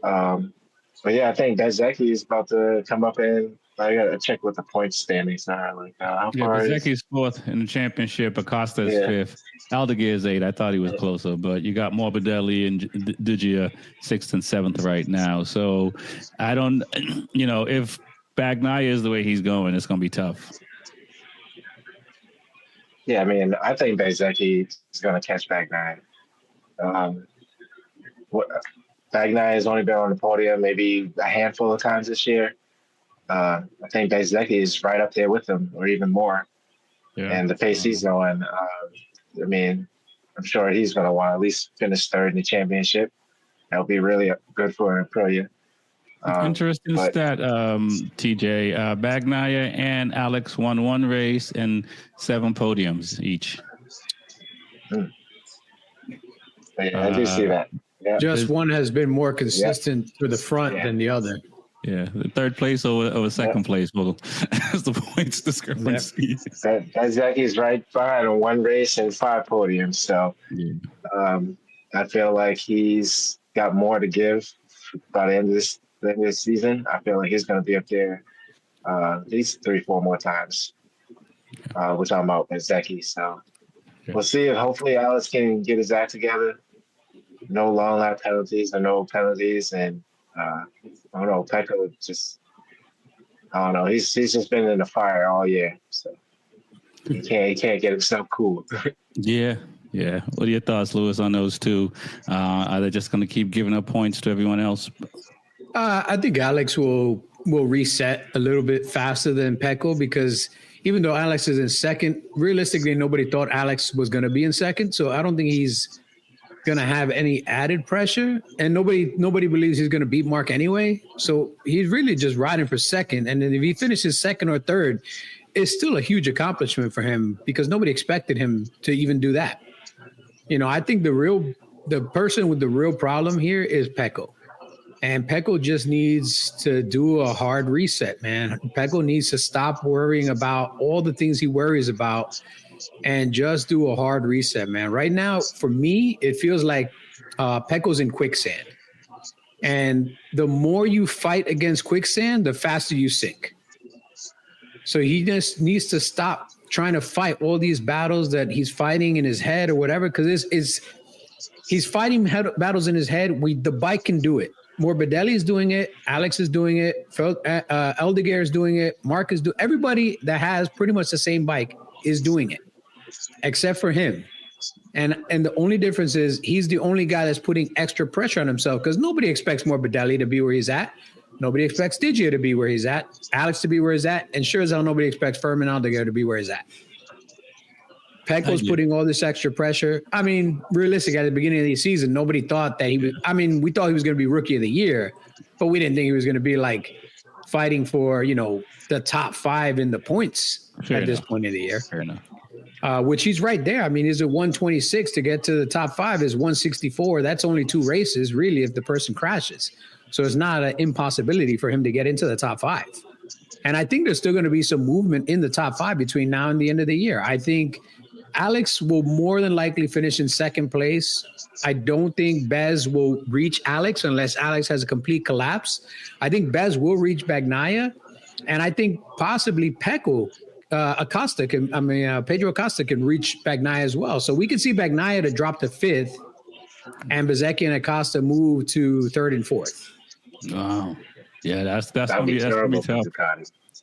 But yeah, I think Bezzecchi is about to come up in. I got to check what the point standings are. How far Bezzecchi's 4th in the championship. Acosta is 5th. Aldeguer is 8th. I thought he was closer, but you got Morbidelli and Digia 6th and 7th right now. So I don't, if Bagnaia is the way he's going, it's going to be tough. Yeah, I mean, I think Bezzecchi is going to catch Bagnaia. Bagnaia has only been on the podium maybe a handful of times this year. I think Bezzecchi is right up there with him, or even more. Yeah. And the pace he's going, I mean, I'm sure he's going to want to at least finish 3rd in the championship. That'll be really good for Aprilia. Interesting stat, TJ. Bagnaia and Alex won 1 race and 7 podiums each. Yeah, I do see that. Yeah. Just one has been more consistent to the front than the other. Yeah, the third place over second place. Well, that's the points discrepancy. Zacky's right behind on one race and 5 podiums. So I feel like he's got more to give by the end of this season. I feel like he's going to be up there at least 3-4 more times. We're talking about Zacky. So we'll see. Hopefully, Alex can get his act together. No long lap penalties or no penalties, and I don't know. Pecco just, I don't know. He's just been in the fire all year, so he can't get himself cool. Yeah. What are your thoughts, Lewis, on those two? Are they just going to keep giving up points to everyone else? I think Alex will reset a little bit faster than Pecco, because even though Alex is in second, realistically, nobody thought Alex was going to be in second. So I don't think he's going to have any added pressure, and nobody believes he's going to beat Mark anyway. So he's really just riding for second. And then if he finishes second or third, it's still a huge accomplishment for him, because nobody expected him to even do that. I think the person with the real problem here is Pecco. And Pecco just needs to do a hard reset, man. Pecco needs to stop worrying about all the things he worries about and just do a hard reset, man. Right now, for me, it feels like Pecco's in quicksand. And the more you fight against quicksand, the faster you sink. So he just needs to stop trying to fight all these battles that he's fighting in his head or whatever, because he's fighting battles in his head. The bike can do it. Morbidelli is doing it. Alex is doing it. Aldeguer is doing it. Mark is doing. Everybody that has pretty much the same bike is doing it, except for him. And the only difference is he's the only guy that's putting extra pressure on himself, because nobody expects Morbidelli to be where he's at. Nobody expects Digia to be where he's at, Alex to be where he's at, and sure as hell nobody expects Furman Aldeguer to be where he's at. Pecco's putting all this extra pressure. I mean, realistic, at the beginning of the season, nobody thought that he was – we thought he was going to be Rookie of the Year, but we didn't think he was going to be, fighting for, the top 5 in the points at this point of the year. Fair enough. Which he's right there. He's at 126. To get to the top 5 is 164. That's only 2 races, really, if the person crashes. So it's not an impossibility for him to get into the top 5. And I think there's still going to be some movement in the top 5 between now and the end of the year. I think Alex will more than likely finish in second place. I don't think Bez will reach Alex unless Alex has a complete collapse. I think Bez will reach Bagnaia. And I think possibly Pedro Acosta can reach Bagnaia as well. So we could see Bagnaia to drop to 5th and Bezzecchi and Acosta move to 3rd and 4th. Wow. Yeah, that's gonna be tough.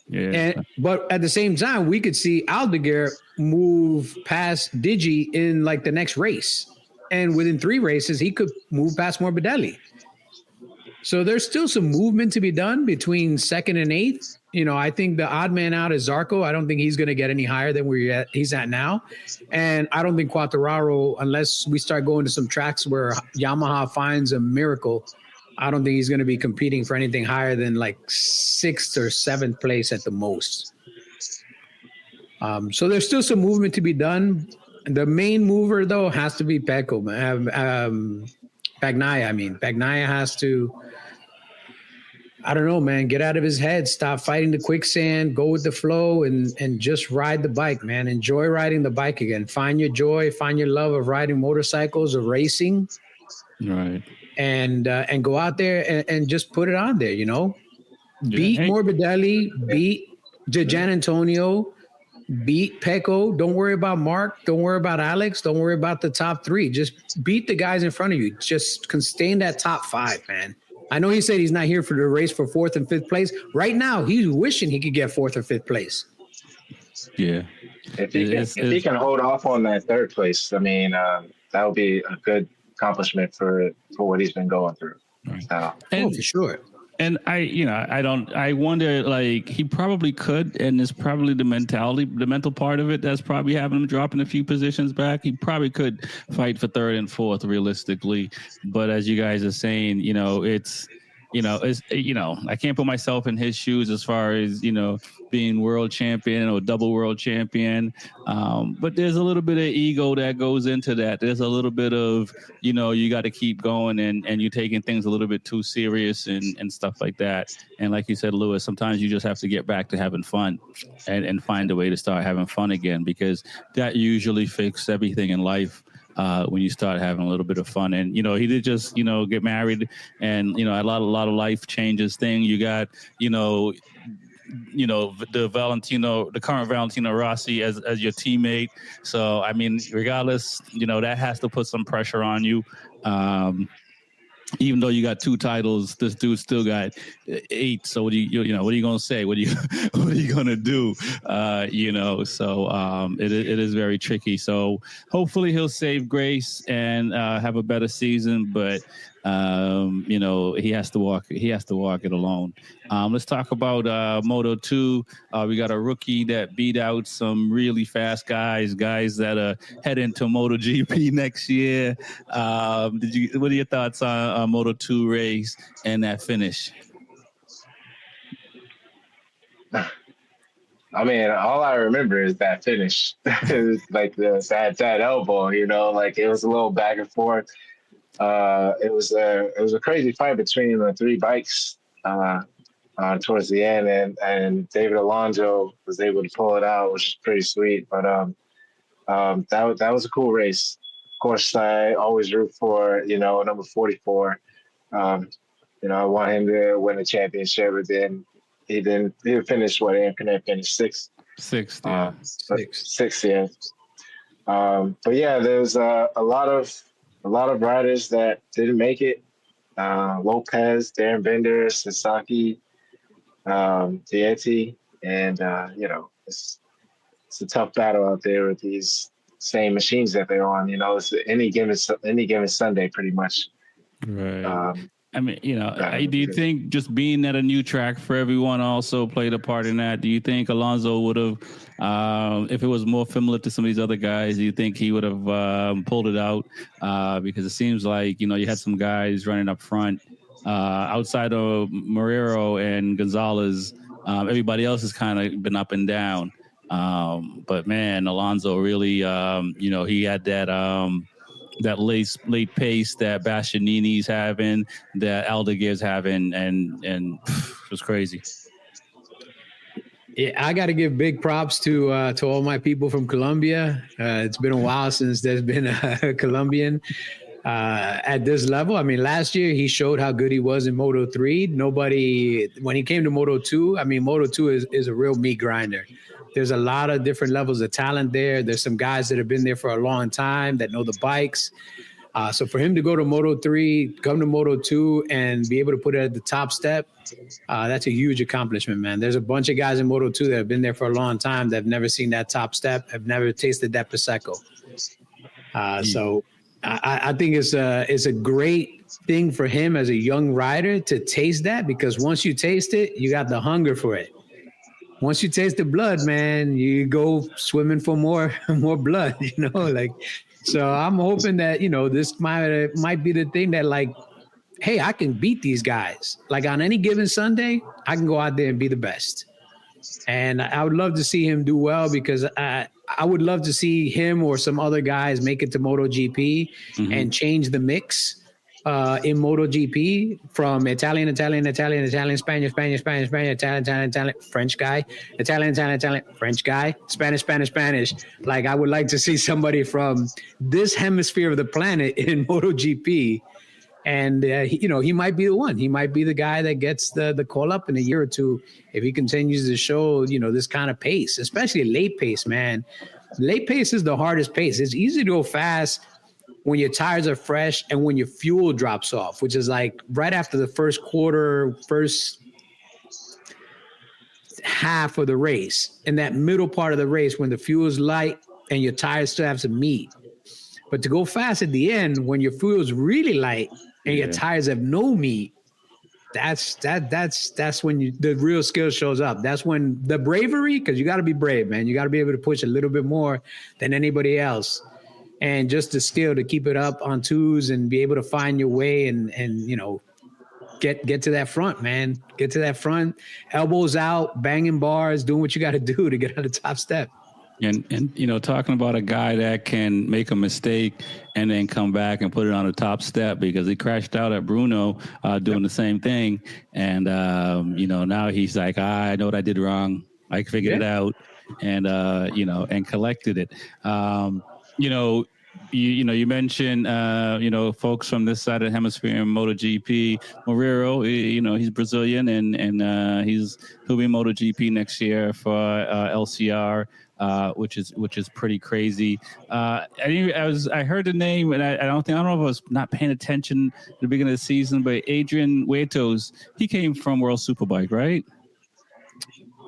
Yeah. But at the same time, we could see Aldeguer move past Digi in the next race. And within 3 races, he could move past Morbidelli. So there's still some movement to be done between 2nd and 8th. I think the odd man out is Zarco. I don't think he's going to get any higher than where he's at now. And I don't think Quartararo, unless we start going to some tracks where Yamaha finds a miracle, I don't think he's going to be competing for anything higher than 6th or 7th place at the most. So there's still some movement to be done. The main mover, though, has to be Pecco. Bagnaia. Bagnaia has to, I don't know, man, get out of his head, stop fighting the quicksand, go with the flow, and just ride the bike, man. Enjoy riding the bike again. Find your joy, find your love of riding motorcycles or racing. Right. And go out there and just put it on there, Beat Morbidelli, beat Gian Antonio, beat Pecco. Don't worry about Mark. Don't worry about Alex. Don't worry about the top 3. Just beat the guys in front of you. Just stay in that top 5, man. I know he said he's not here for the race for 4th and 5th place. Right now, he's wishing he could get 4th or 5th place. Yeah. If he can hold off on that 3rd place, that would be a good accomplishment for what he's been going through. Right. For sure. And I wonder, he probably could, and it's probably the mental part of it that's probably having him dropping a few positions back. He probably could fight for 3rd and 4th realistically. But as you guys are saying, I can't put myself in his shoes as far as, being world champion or double world champion. But there's a little bit of ego that goes into that. There's a little bit of, you got to keep going and you're taking things a little bit too serious and stuff like that. And like you said, Lewis, sometimes you just have to get back to having fun and find a way to start having fun again, because that usually fixes everything in life. When you start having a little bit of fun. And, he did just, get married and, a lot of life changes thing. You got, the current Valentino Rossi as your teammate. So, I mean, regardless, that has to put some pressure on you. Even though you got 2 titles, this dude still got 8. So what are you going to say? What are you going to do? So it is very tricky. So hopefully he'll save grace and have a better season. But he has to walk it alone. Let's talk about Moto2. We got a rookie that beat out some really fast guys that are heading to MotoGP next year. What are your thoughts on Moto2 race and that finish? I mean, all I remember is that finish. It was like that elbow, like it was a little back and forth. It was a crazy fight between the 3 bikes towards the end, and David Alonso was able to pull it out, which is pretty sweet. But that was a cool race. Of course, I always root for number 44. I want him to win the championship, but then he didn't. He finished Anthony finished 6th. 6th, yeah. 6th, yeah. But yeah, there's a lot of riders that didn't make it. Lopez, Darren Bender, Sasaki, Vietti, and it's a tough battle out there with these same machines that they're on. It's any given Sunday, pretty much. Right. I mean, do you think just being at a new track for everyone also played a part in that? Do you think Alonso would have, if it was more familiar to some of these other guys, do you think he would have pulled it out? Because it seems like, you had some guys running up front outside of Marrero and Gonzalez. Everybody else has kind of been up and down. But man, Alonso really, he had that late pace that Bastianini's having, that Aldegir's having, and it was crazy. Yeah, I got to give big props to all my people from Colombia. It's been a while since there's been a Colombian at this level. I mean, last year he showed how good he was in Moto3. When he came to Moto2, I mean, Moto2 is a real meat grinder. There's a lot of different levels of talent there. There's some guys that have been there for a long time that know the bikes. So for him to go to Moto3, come to Moto2, and be able to put it at the top step, that's a huge accomplishment, man. There's a bunch of guys in Moto2 that have been there for a long time that have never seen that top step, have never tasted that Prosecco. So I think it's a great thing for him as a young rider to taste that, because once you taste it, you got the hunger for it. Once you taste the blood, man, you go swimming for more blood, So I'm hoping that, this might be the thing that, hey, I can beat these guys. Like on any given Sunday, I can go out there and be the best. And I would love to see him do well, because I would love to see him or some other guys make it to MotoGP and change the mix in MotoGP from Italian, Spanish, Italian, French guy, Italian, French guy, Spanish. Like, I would like to see somebody from this hemisphere of the planet in MotoGP. And, he might be the one. He might be the guy that gets the call up in a year or two if he continues to show, this kind of pace, especially late pace, man. Late pace is the hardest pace. It's easy to go fast when your tires are fresh and when your fuel drops off, which is like right after the first half of the race. In that middle part of the race, when the fuel is light and your tires still have some meat. But to go fast at the end, when your fuel is really light and your tires have no meat, that's when the real skill shows up. That's when the bravery, because you got to be brave, man. You got to be able to push a little bit more than anybody else. And just the skill to keep it up on twos and be able to find your way and get to that front, man. Get to that front, elbows out, banging bars, doing what you got to do to get on the top step. And talking about a guy that can make a mistake and then come back and put it on the top step, because he crashed out at Bruno doing the same thing. And, now he's like, I know what I did wrong. I figured it out and, and collected it. You mentioned, folks from this side of the hemisphere in MotoGP. Moreira, he's Brazilian and he'll be in MotoGP next year for LCR. Which is pretty crazy. I heard the name, and I don't know if I was not paying attention at the beginning of the season, but Adrian Huertas, he came from World Superbike, right?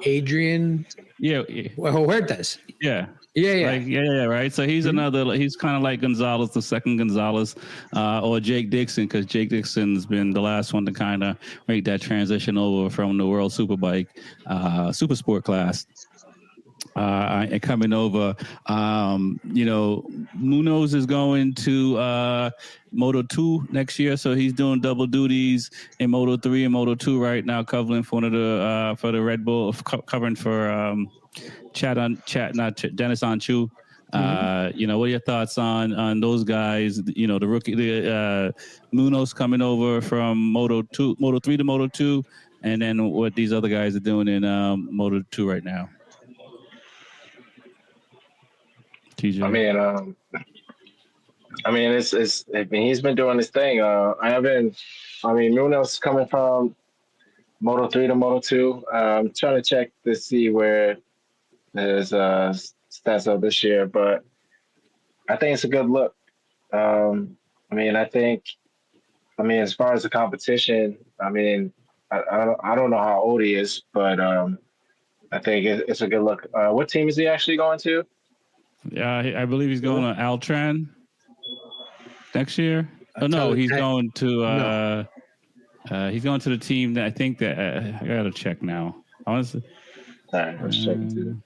Adrian, Huertas, yeah. Yeah, right. So he's he's kind of like Gonzalez, the second Gonzalez, or Jake Dixon, because Jake Dixon's been the last one to kind of make that transition over from the World Superbike, Super Sport class. And coming over, Munoz is going to Moto 2 next year, so he's doing double duties in Moto 3 and Moto 2 right now, covering for the Red Bull, covering for Dennis Anchu. What are your thoughts on those guys? The rookie, Munoz coming over from Moto 3 to Moto 2, and then what these other guys are doing in Moto 2 right now. TJ. He's been doing his thing. Munoz coming from Moto 3 to Moto 2. I'm trying to check to see where his stats are this year, but I think it's a good look. As far as the competition, I don't know how old he is, but I think it's a good look. What team is he actually going to? Yeah, I believe he's going to Altran next year. He's going to the team that I think that I gotta check now. Honestly, all right, let's check too.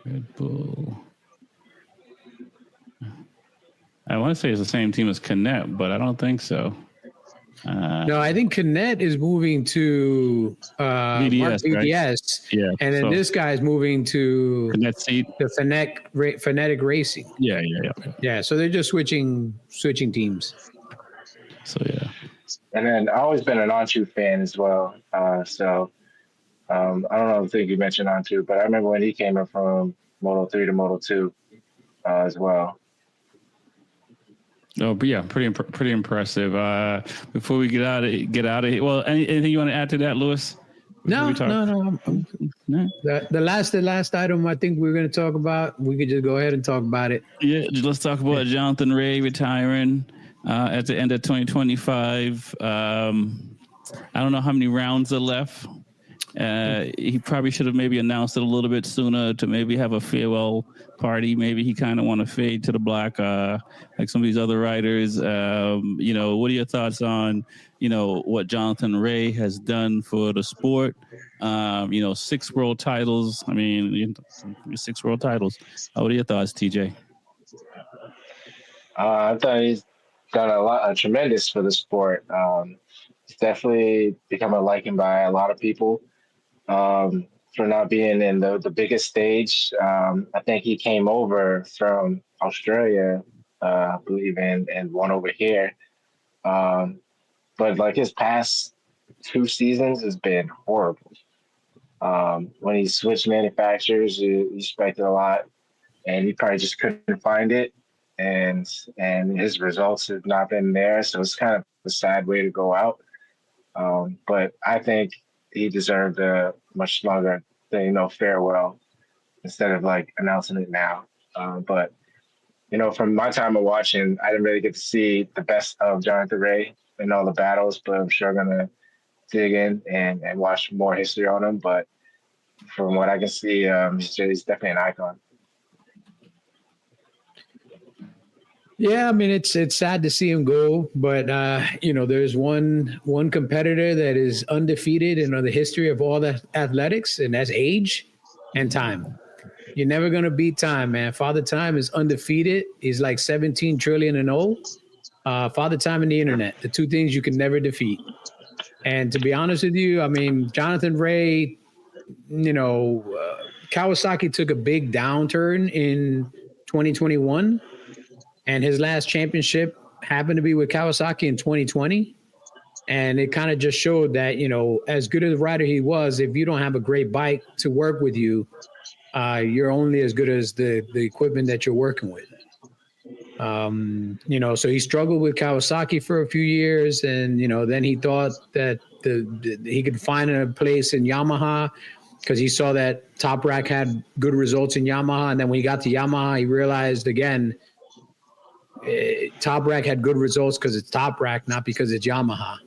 Red Bull. I want to say it's the same team as Canet, but I don't think so. No, I think Canet is moving to VDS, VDS, right? Yeah, and then this guy's moving to the Phonetic Racing. Yeah. So they're just switching teams. So yeah, and then I've always been an Anchu fan as well. I don't think you mentioned Anchu, but I remember when he came up from Moto 3 to Moto 2 as well. Oh, but yeah, pretty impressive. Before we get out of here, well, anything you want to add to that, Lewis? No. The last item I think we're going to talk about, we could just go ahead and talk about it. Yeah, let's talk about Jonathan Rea retiring at the end of 2025. I don't know how many rounds are left. He probably should have maybe announced it a little bit sooner to maybe have a farewell party. Maybe he kind of want to fade to the black, like some of these other riders. What are your thoughts on, what Jonathan Rea has done for the sport? 6 world titles. 6 world titles. What are your thoughts, TJ? I thought he's done tremendous for the sport. He's definitely become a liking by a lot of people. For not being in the biggest stage. I think he came over from Australia, I believe, and won over here. But like his past 2 seasons has been horrible. When he switched manufacturers, he expected a lot, and he probably just couldn't find it. And his results have not been there, so it's kind of a sad way to go out. But I think he deserved a much longer farewell instead of like announcing it now. But from my time of watching, I didn't really get to see the best of Jonathan Rea in all the battles, but I'm sure I'm gonna dig in and watch more history on him. But from what I can see, he's definitely an icon. Yeah, it's sad to see him go, but there's one competitor that is undefeated in the history of all the athletics, and that's age and time. You're never going to beat time, man. Father Time is undefeated. He's like 17 trillion and old. Father Time and the internet, the two things you can never defeat. And to be honest with you, I mean, Jonathan Ray, Kawasaki took a big downturn in 2021, and his last championship happened to be with Kawasaki in 2020. And it kind of just showed that, as good as a rider he was, if you don't have a great bike to work with you, you're only as good as the equipment that you're working with. So he struggled with Kawasaki for a few years, and then he thought that he could find a place in Yamaha because he saw that Top Rack had good results in Yamaha, and then when he got to Yamaha, he realized again Top Rack had good results because it's Top Rack, not because it's Yamaha.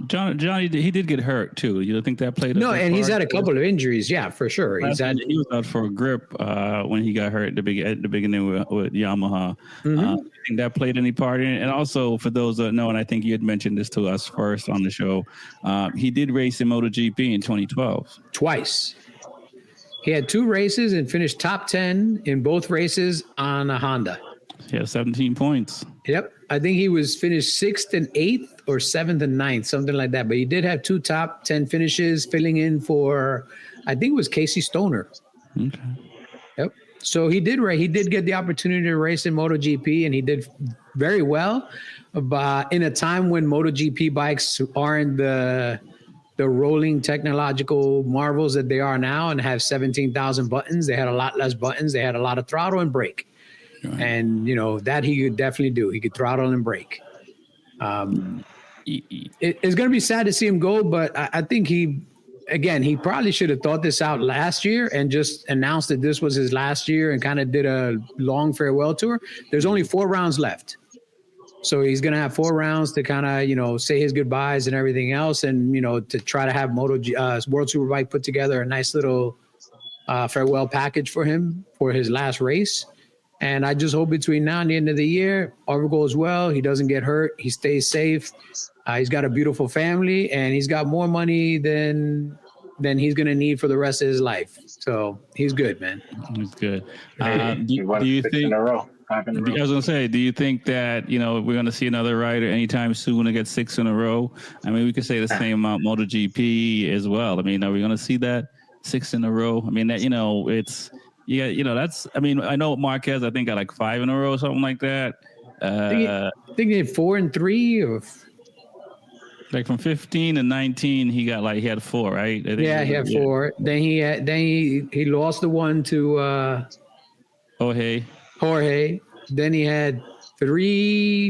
Johnny, he did get hurt too. You don't think that played? No, and he's had a couple of injuries. Yeah, for sure. He was out for a grip when he got hurt at the beginning with Yamaha. Mm-hmm. I think that played any part in it. And also, for those that know, and I think you had mentioned this to us first on the show, he did race in MotoGP in 2012 twice. He had 2 races and finished top 10 in both races on a Honda. Yeah, 17 points. Yep. I think he was finished 6th and 8th or 7th and 9th, something like that. But he did have 2 top 10 finishes, filling in for, I think it was Casey Stoner. Okay. Yep. So he did get the opportunity to race in MotoGP, and he did very well. But in a time when MotoGP bikes aren't the rolling technological marvels that they are now and have 17,000 buttons, they had a lot less buttons. They had a lot of throttle and brake. Right. And, that he could definitely do. He could throttle and brake. It's going to be sad to see him go, but I think he probably should have thought this out last year and just announced that this was his last year and kind of did a long farewell tour. There's only 4 rounds left. So he's going to have 4 rounds to kind of, say his goodbyes and everything else. And, to try to have World Superbike put together a nice little farewell package for him for his last race. And I just hope between now and the end of the year, all goes well. He doesn't get hurt. He stays safe. He's got a beautiful family, and he's got more money than he's going to need for the rest of his life. So he's good, man. He's good. Do you think? In a row. I was going to say, do you think that, we're going to see another rider anytime soon to get 6 in a row? I mean, we could say the same about MotoGP as well. I mean, are we going to see that 6 in a row? I mean, that, it's... Yeah, that's. I mean, I know Marquez. I think got like 5 in a row, or something like that. I think he had 4 and 3, or like from 15 to 19, he had 4, right? He had 4. Then he lost the one to Jorge. Then he had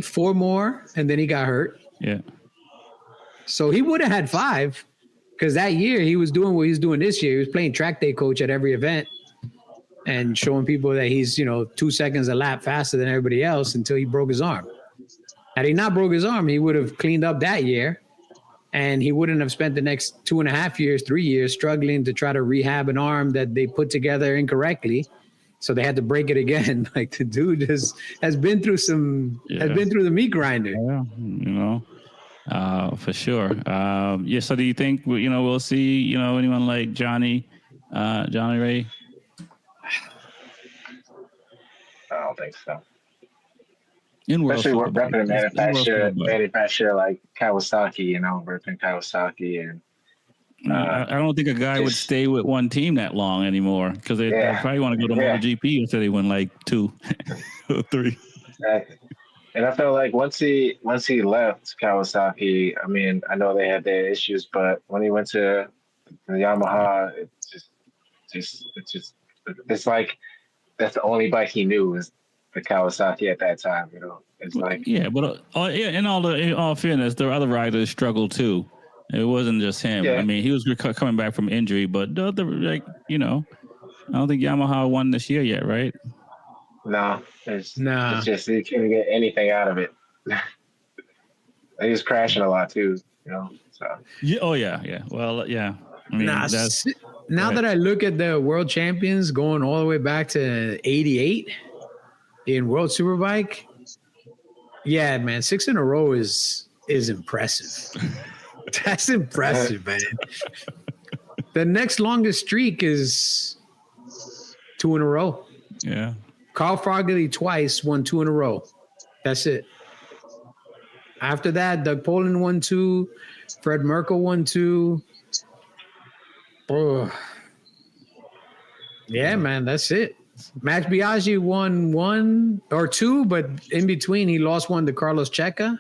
4 more, and then he got hurt. Yeah. So he would have had 5, because that year he was doing what he's doing this year. He was playing track day coach at every event and showing people that he's, 2 seconds a lap faster than everybody else until he broke his arm. Had he not broke his arm, he would have cleaned up that year, and he wouldn't have spent the next 2.5 years, 3 years struggling to try to rehab an arm that they put together incorrectly. So they had to break it again. Like, the dude has been through the meat grinder. Yeah, for sure. So do you think, we'll see, anyone like Johnny Ray? I don't think so. Especially repping a manufacturer like Kawasaki, repping Kawasaki. And I don't think a guy would stay with one team that long anymore, because they probably want to go to MotoGP instead they win like 2 or 3. Exactly. And I felt like once he left Kawasaki, I mean, I know they had their issues, but when he went to Yamaha, it's like that's the only bike he knew was the Kawasaki at that time. It's like but in all fairness, there were other riders struggled too. It wasn't just him. Yeah. I mean, he was coming back from injury, but I don't think Yamaha won this year yet, right? No, it's just you couldn't get anything out of it. He was crashing a lot too, So yeah, oh yeah. Well, yeah. I mean, now that I look at the world champions going all the way back to 88 in World Superbike, yeah, man, 6 in a row is impressive. That's impressive, man. The next longest streak is 2 in a row. Yeah. Carl Froggy twice won 2 in a row. That's it. After that, Doug Poland won 2. Fred Merkel won 2. Oh. Yeah, man, that's it. Max Biaggi won 1 or 2, but in between he lost 1 to Carlos Checa.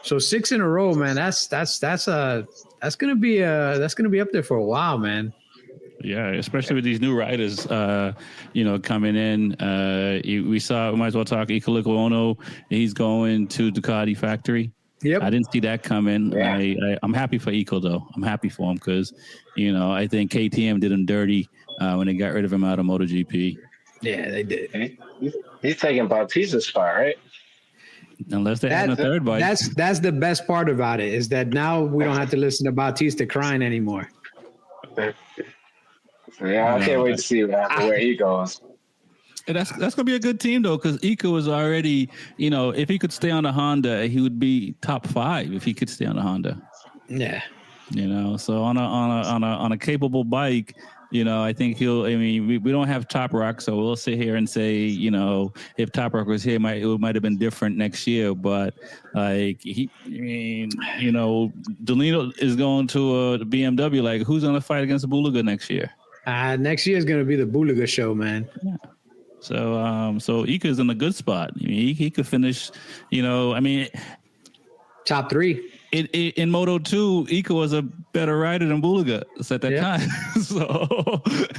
So 6 in a row, man. That's gonna be up there for a while, man. Yeah, especially with these new riders, coming in. We might as well talk Ikeliko Ono. He's going to Ducati factory. Yep. I didn't see that coming. Yeah. I'm happy for Iko, though. I'm happy for him because, I think KTM did him dirty when they got rid of him out of MotoGP. Yeah, they did. He's taking Bautista's spot, right? Unless they add a third bike. That's the best part about it, is that now we don't have to listen to Bautista crying anymore. Yeah, I can't wait to see where he goes. And that's going to be a good team, though, because Iko is already, if he could stay on the Honda, he would be top 5 if he could stay on the Honda. Yeah. So on a capable bike, I think we don't have Top Rock, so we'll sit here and say, if Top Rock was here, it might have been different next year. But Delino is going to the BMW. Like, who's going to fight against Bulaga next year? Next year is going to be the Bulaga show, man. Yeah. So Ika's in a good spot. He could finish, top 3. In Moto 2, Ika was a better rider than Bulaga at that time. So,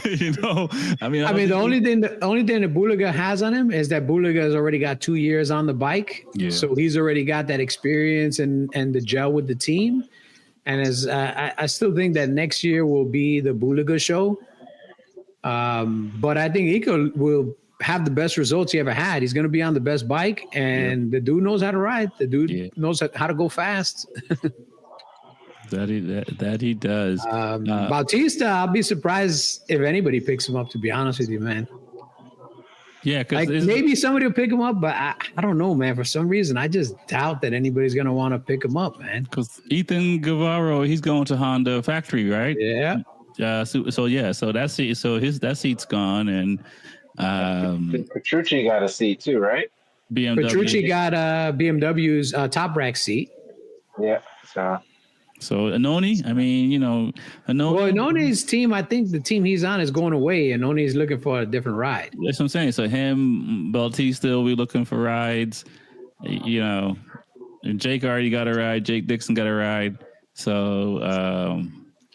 the only thing that Bulaga has on him is that Bulaga has already got 2 years on the bike. Yeah. So he's already got that experience and the gel with the team. And I still think that next year will be the Bulaga show. But I think Ika will have the best results he ever had. He's going to be on the best bike, and the dude knows how to ride. The dude knows how to go fast. That he does. Bautista, I'll be surprised if anybody picks him up, to be honest with you, man. Yeah, because maybe somebody will pick him up, but I don't know, man. For some reason, I just doubt that anybody's going to want to pick him up, man. Because Ethan Guevara, he's going to Honda factory, right? Yeah. So that seat's gone, and Petrucci got a seat too, right? BMW. Petrucci got BMW's top rack seat. Yeah. So Anoni, Anoni's team, I think the team he's on is going away, and Anoni's looking for a different ride. That's what I'm saying. So him, Bautista will be looking for rides. And Jake already got a ride. Jake Dixon got a ride. So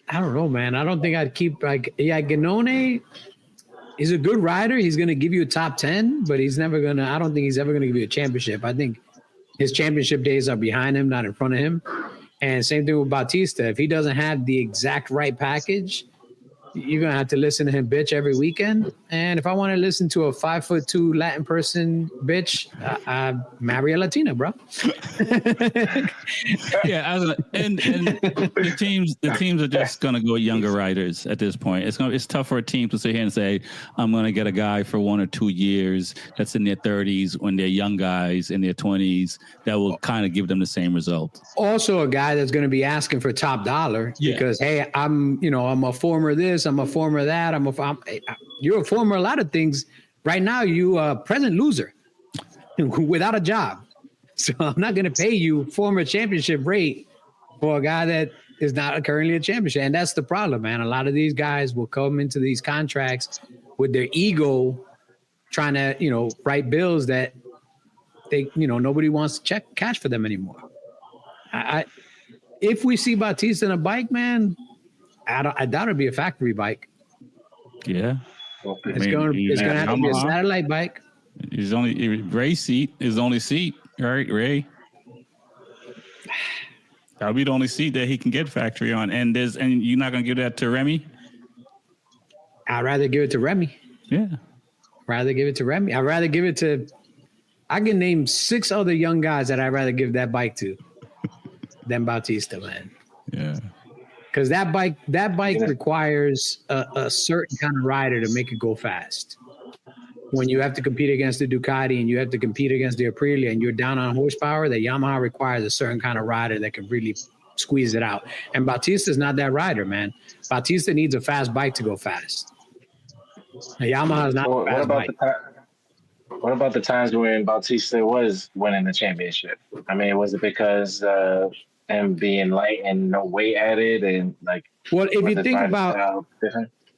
I don't know, man. I don't think I'd keep Ganone is a good rider. He's going to give you a top 10, but I don't think he's ever going to give you a championship. I think his championship days are behind him, not in front of him. And same thing with Bautista. If he doesn't have the exact right package, you're going to have to listen to him bitch every weekend. And if I want to listen to a 5'2" Latin person bitch, marry a Latina, bro. Yeah. And the teams are just going to go younger riders at this point. It's tough for a team to sit here and say, I'm going to get a guy for 1 or 2 years that's in their 30s when they're young guys in their 20s that will kind of give them the same result. Also, a guy that's going to be asking for top dollar because, hey, I'm a former this, I'm a former that, you're a former a lot of things. Right now, you a present loser without a job. So I'm not going to pay you former championship rate for a guy that is not currently a championship. And that's the problem, man. A lot of these guys will come into these contracts with their ego trying to, write bills that they, nobody wants to cash for them anymore. If we see Bautista on a bike, man, I doubt it'll be a factory bike. Yeah. It's going to have to be a satellite bike. His only Ray's seat is the only seat, right? Ray. That'll be the only seat that he can get factory on. And you're not going to give that to Remy? I'd rather give it to Remy. Yeah. Rather give it to Remy. I'd rather give it to, I can name 6 other young guys that I'd rather give that bike to than Bautista, man. Yeah. Because that bike requires a certain kind of rider to make it go fast. When you have to compete against the Ducati and you have to compete against the Aprilia and you're down on horsepower, the Yamaha requires a certain kind of rider that can really squeeze it out. And Bautista's not that rider, man. Bautista needs a fast bike to go fast. Yamaha is not a fast bike. What about the times when Bautista was winning the championship? I mean, was it because him being light and no weight added, and like? Well, if you think about,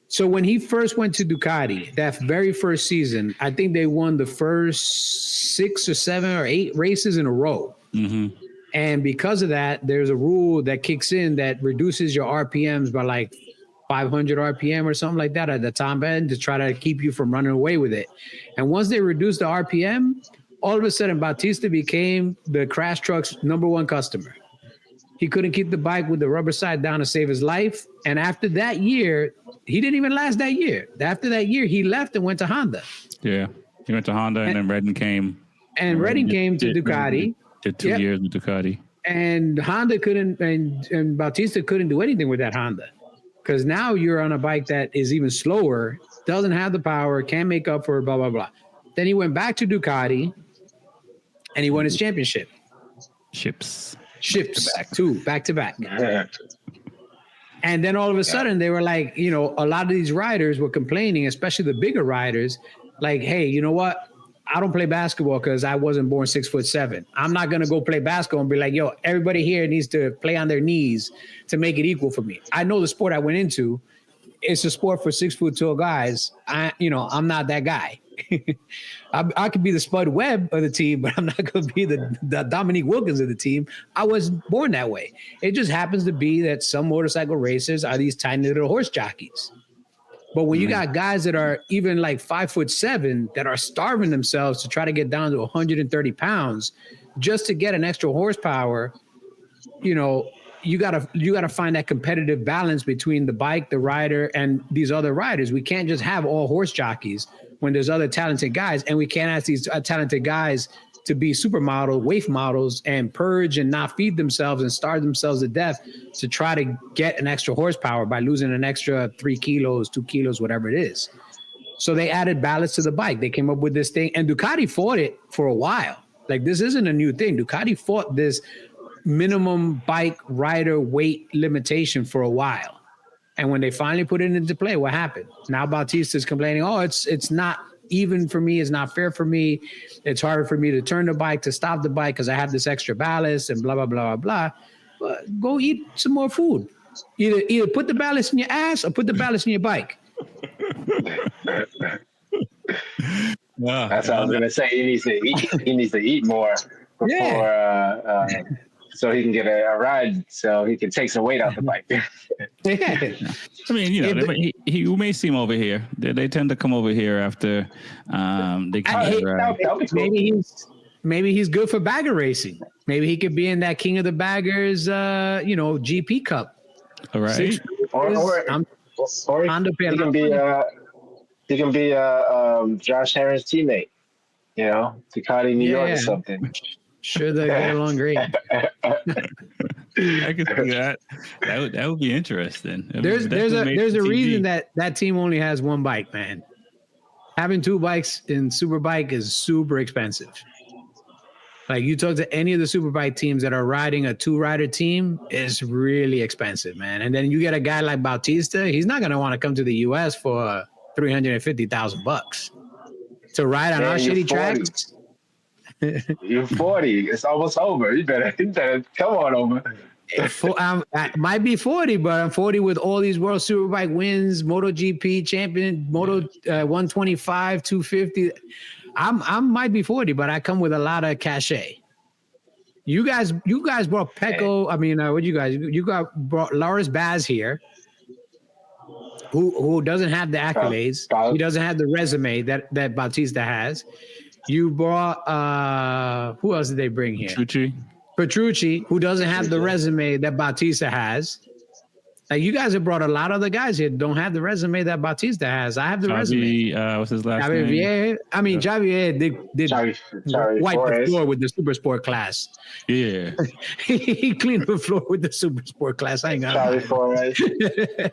so when he first went to Ducati, that very first season, I think they won the first 6 or 7 or 8 races in a row. Mm-hmm. And because of that, there's a rule that kicks in that reduces your RPMs by like 500 RPM or something like that at the top end to try to keep you from running away with it. And once they reduced the RPM, all of a sudden Bautista became the crash truck's #1 customer. He couldn't keep the bike with the rubber side down to save his life. And after that year, he didn't even last that year. After that year, he left and went to Honda. Yeah, he went to Honda, and then Redden came. And Redden came to Ducati. Did 2 years with Ducati. And Honda couldn't, and Bautista couldn't do anything with that Honda. Because now you're on a bike that is even slower, doesn't have the power, can't make up for blah, blah, blah. Then he went back to Ducati, and he won his championship. Ships, back to back. And then all of a sudden, they were like, you know, a lot of these riders were complaining, especially the bigger riders, like, hey, you know what? I don't play basketball because I wasn't born 6'7". I'm not going to go play basketball and be like, yo, everybody here needs to play on their knees to make it equal for me. I know the sport I went into, it's a sport for 6'2" guys. I'm not that guy. I could be the Spud Webb of the team, but I'm not going to be the Dominique Wilkins of the team. I wasn't born that way. It just happens to be that some motorcycle racers are these tiny little horse jockeys. But when you got guys that are even like 5'7" that are starving themselves to try to get down to 130 pounds just to get an extra horsepower, you know, you gotta find that competitive balance between the bike, the rider, and these other riders. We can't just have all horse jockeys when there's other talented guys, and we can't ask these talented guys to be supermodel, waif models, and purge and not feed themselves and starve themselves to death to try to get an extra horsepower by losing an extra 3 kilos, 2 kilos, whatever it is. So they added ballast to the bike. They came up with this thing, and Ducati fought it for a while. Like, this isn't a new thing. Ducati fought this minimum bike rider weight limitation for a while. And when they finally put it into play, what happened? Now Bautista's complaining, oh, it's not even for me. It's not fair for me. It's harder for me to turn the bike, to stop the bike because I have this extra ballast and blah, blah, blah, blah, blah. But go eat some more food. Either put the ballast in your ass or put the ballast in your bike. That's what I was going to say. He needs to eat more before so he can get a ride, so he can take some weight off the bike. I mean, you know, he may see him over here. They tend to come over here after they can. Maybe he's good for bagger racing. Maybe he could be in that King of the Baggers, GP Cup. All right. Or he can be Josh Herron's teammate. You know, Ducati New York or something. Sure, they get along great. I could see that. That would be interesting. There's a reason that team only has one bike, man. Having 2 bikes in Superbike is super expensive. Like, you talk to any of the Superbike teams that are riding a 2-rider team, it's really expensive, man. And then you get a guy like Bautista, he's not going to want to come to the U.S. for $350,000 to ride on our shitty tracks. You're 40. It's almost over. You better come on over. I might be 40, but I'm 40 with all these World Superbike wins, MotoGP champion, Moto 125, 250. I might be 40, but I come with a lot of cachet. You guys brought Pecco. I mean, what you brought Loris Baz here, who doesn't have the accolades. He doesn't have the resume that Bautista has. You brought who else did they bring here? Petrucci, who doesn't have the resume that Bautista has. Like, you guys have brought a lot of the guys here that don't have the resume that Bautista has. I have the resume. What's his last name? Javier did wipe the floor with the Super Sport class. Yeah. He cleaned the floor with the Super Sport class. I ain't got it.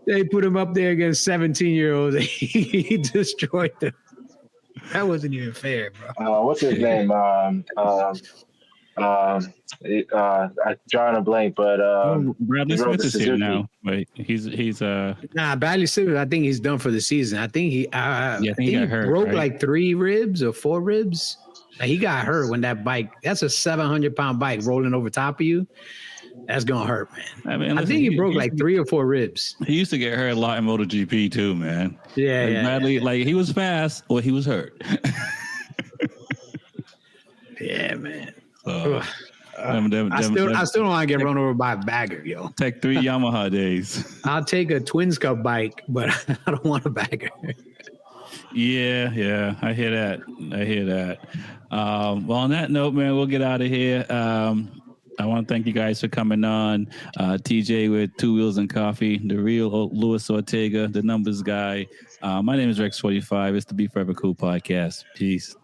They put him up there against 17-year-olds. He destroyed them. That wasn't even fair, bro. What's his name? I drawing a blank, but Bradley he rode Smith the is here Suzuki. now. Wait, he's Bradley Smith, I think he's done for the season. I think I think he got hurt, broke right? like 3 ribs or 4 ribs. Like, he got hurt when that bike. That's a 700-pound bike rolling over top of you. That's gonna hurt, man. I mean, I listen, think he broke like 3 or 4 ribs. He used to get hurt a lot in MotoGP too, man. Yeah, Bradley, like he was fast or he was hurt. Yeah, man. So, I still don't want to get run over by a bagger, yo. Tech 3 Yamaha days. I'll take a Twins Cup bike, but I don't want a bagger. Yeah, I hear that. Well, on that note, man, we'll get out of here. I want to thank you guys for coming on. TJ with Two Wheels and Coffee, the real Luis Ortega, the numbers guy. My name is Rex45. It's the Be Forever Cool podcast. Peace.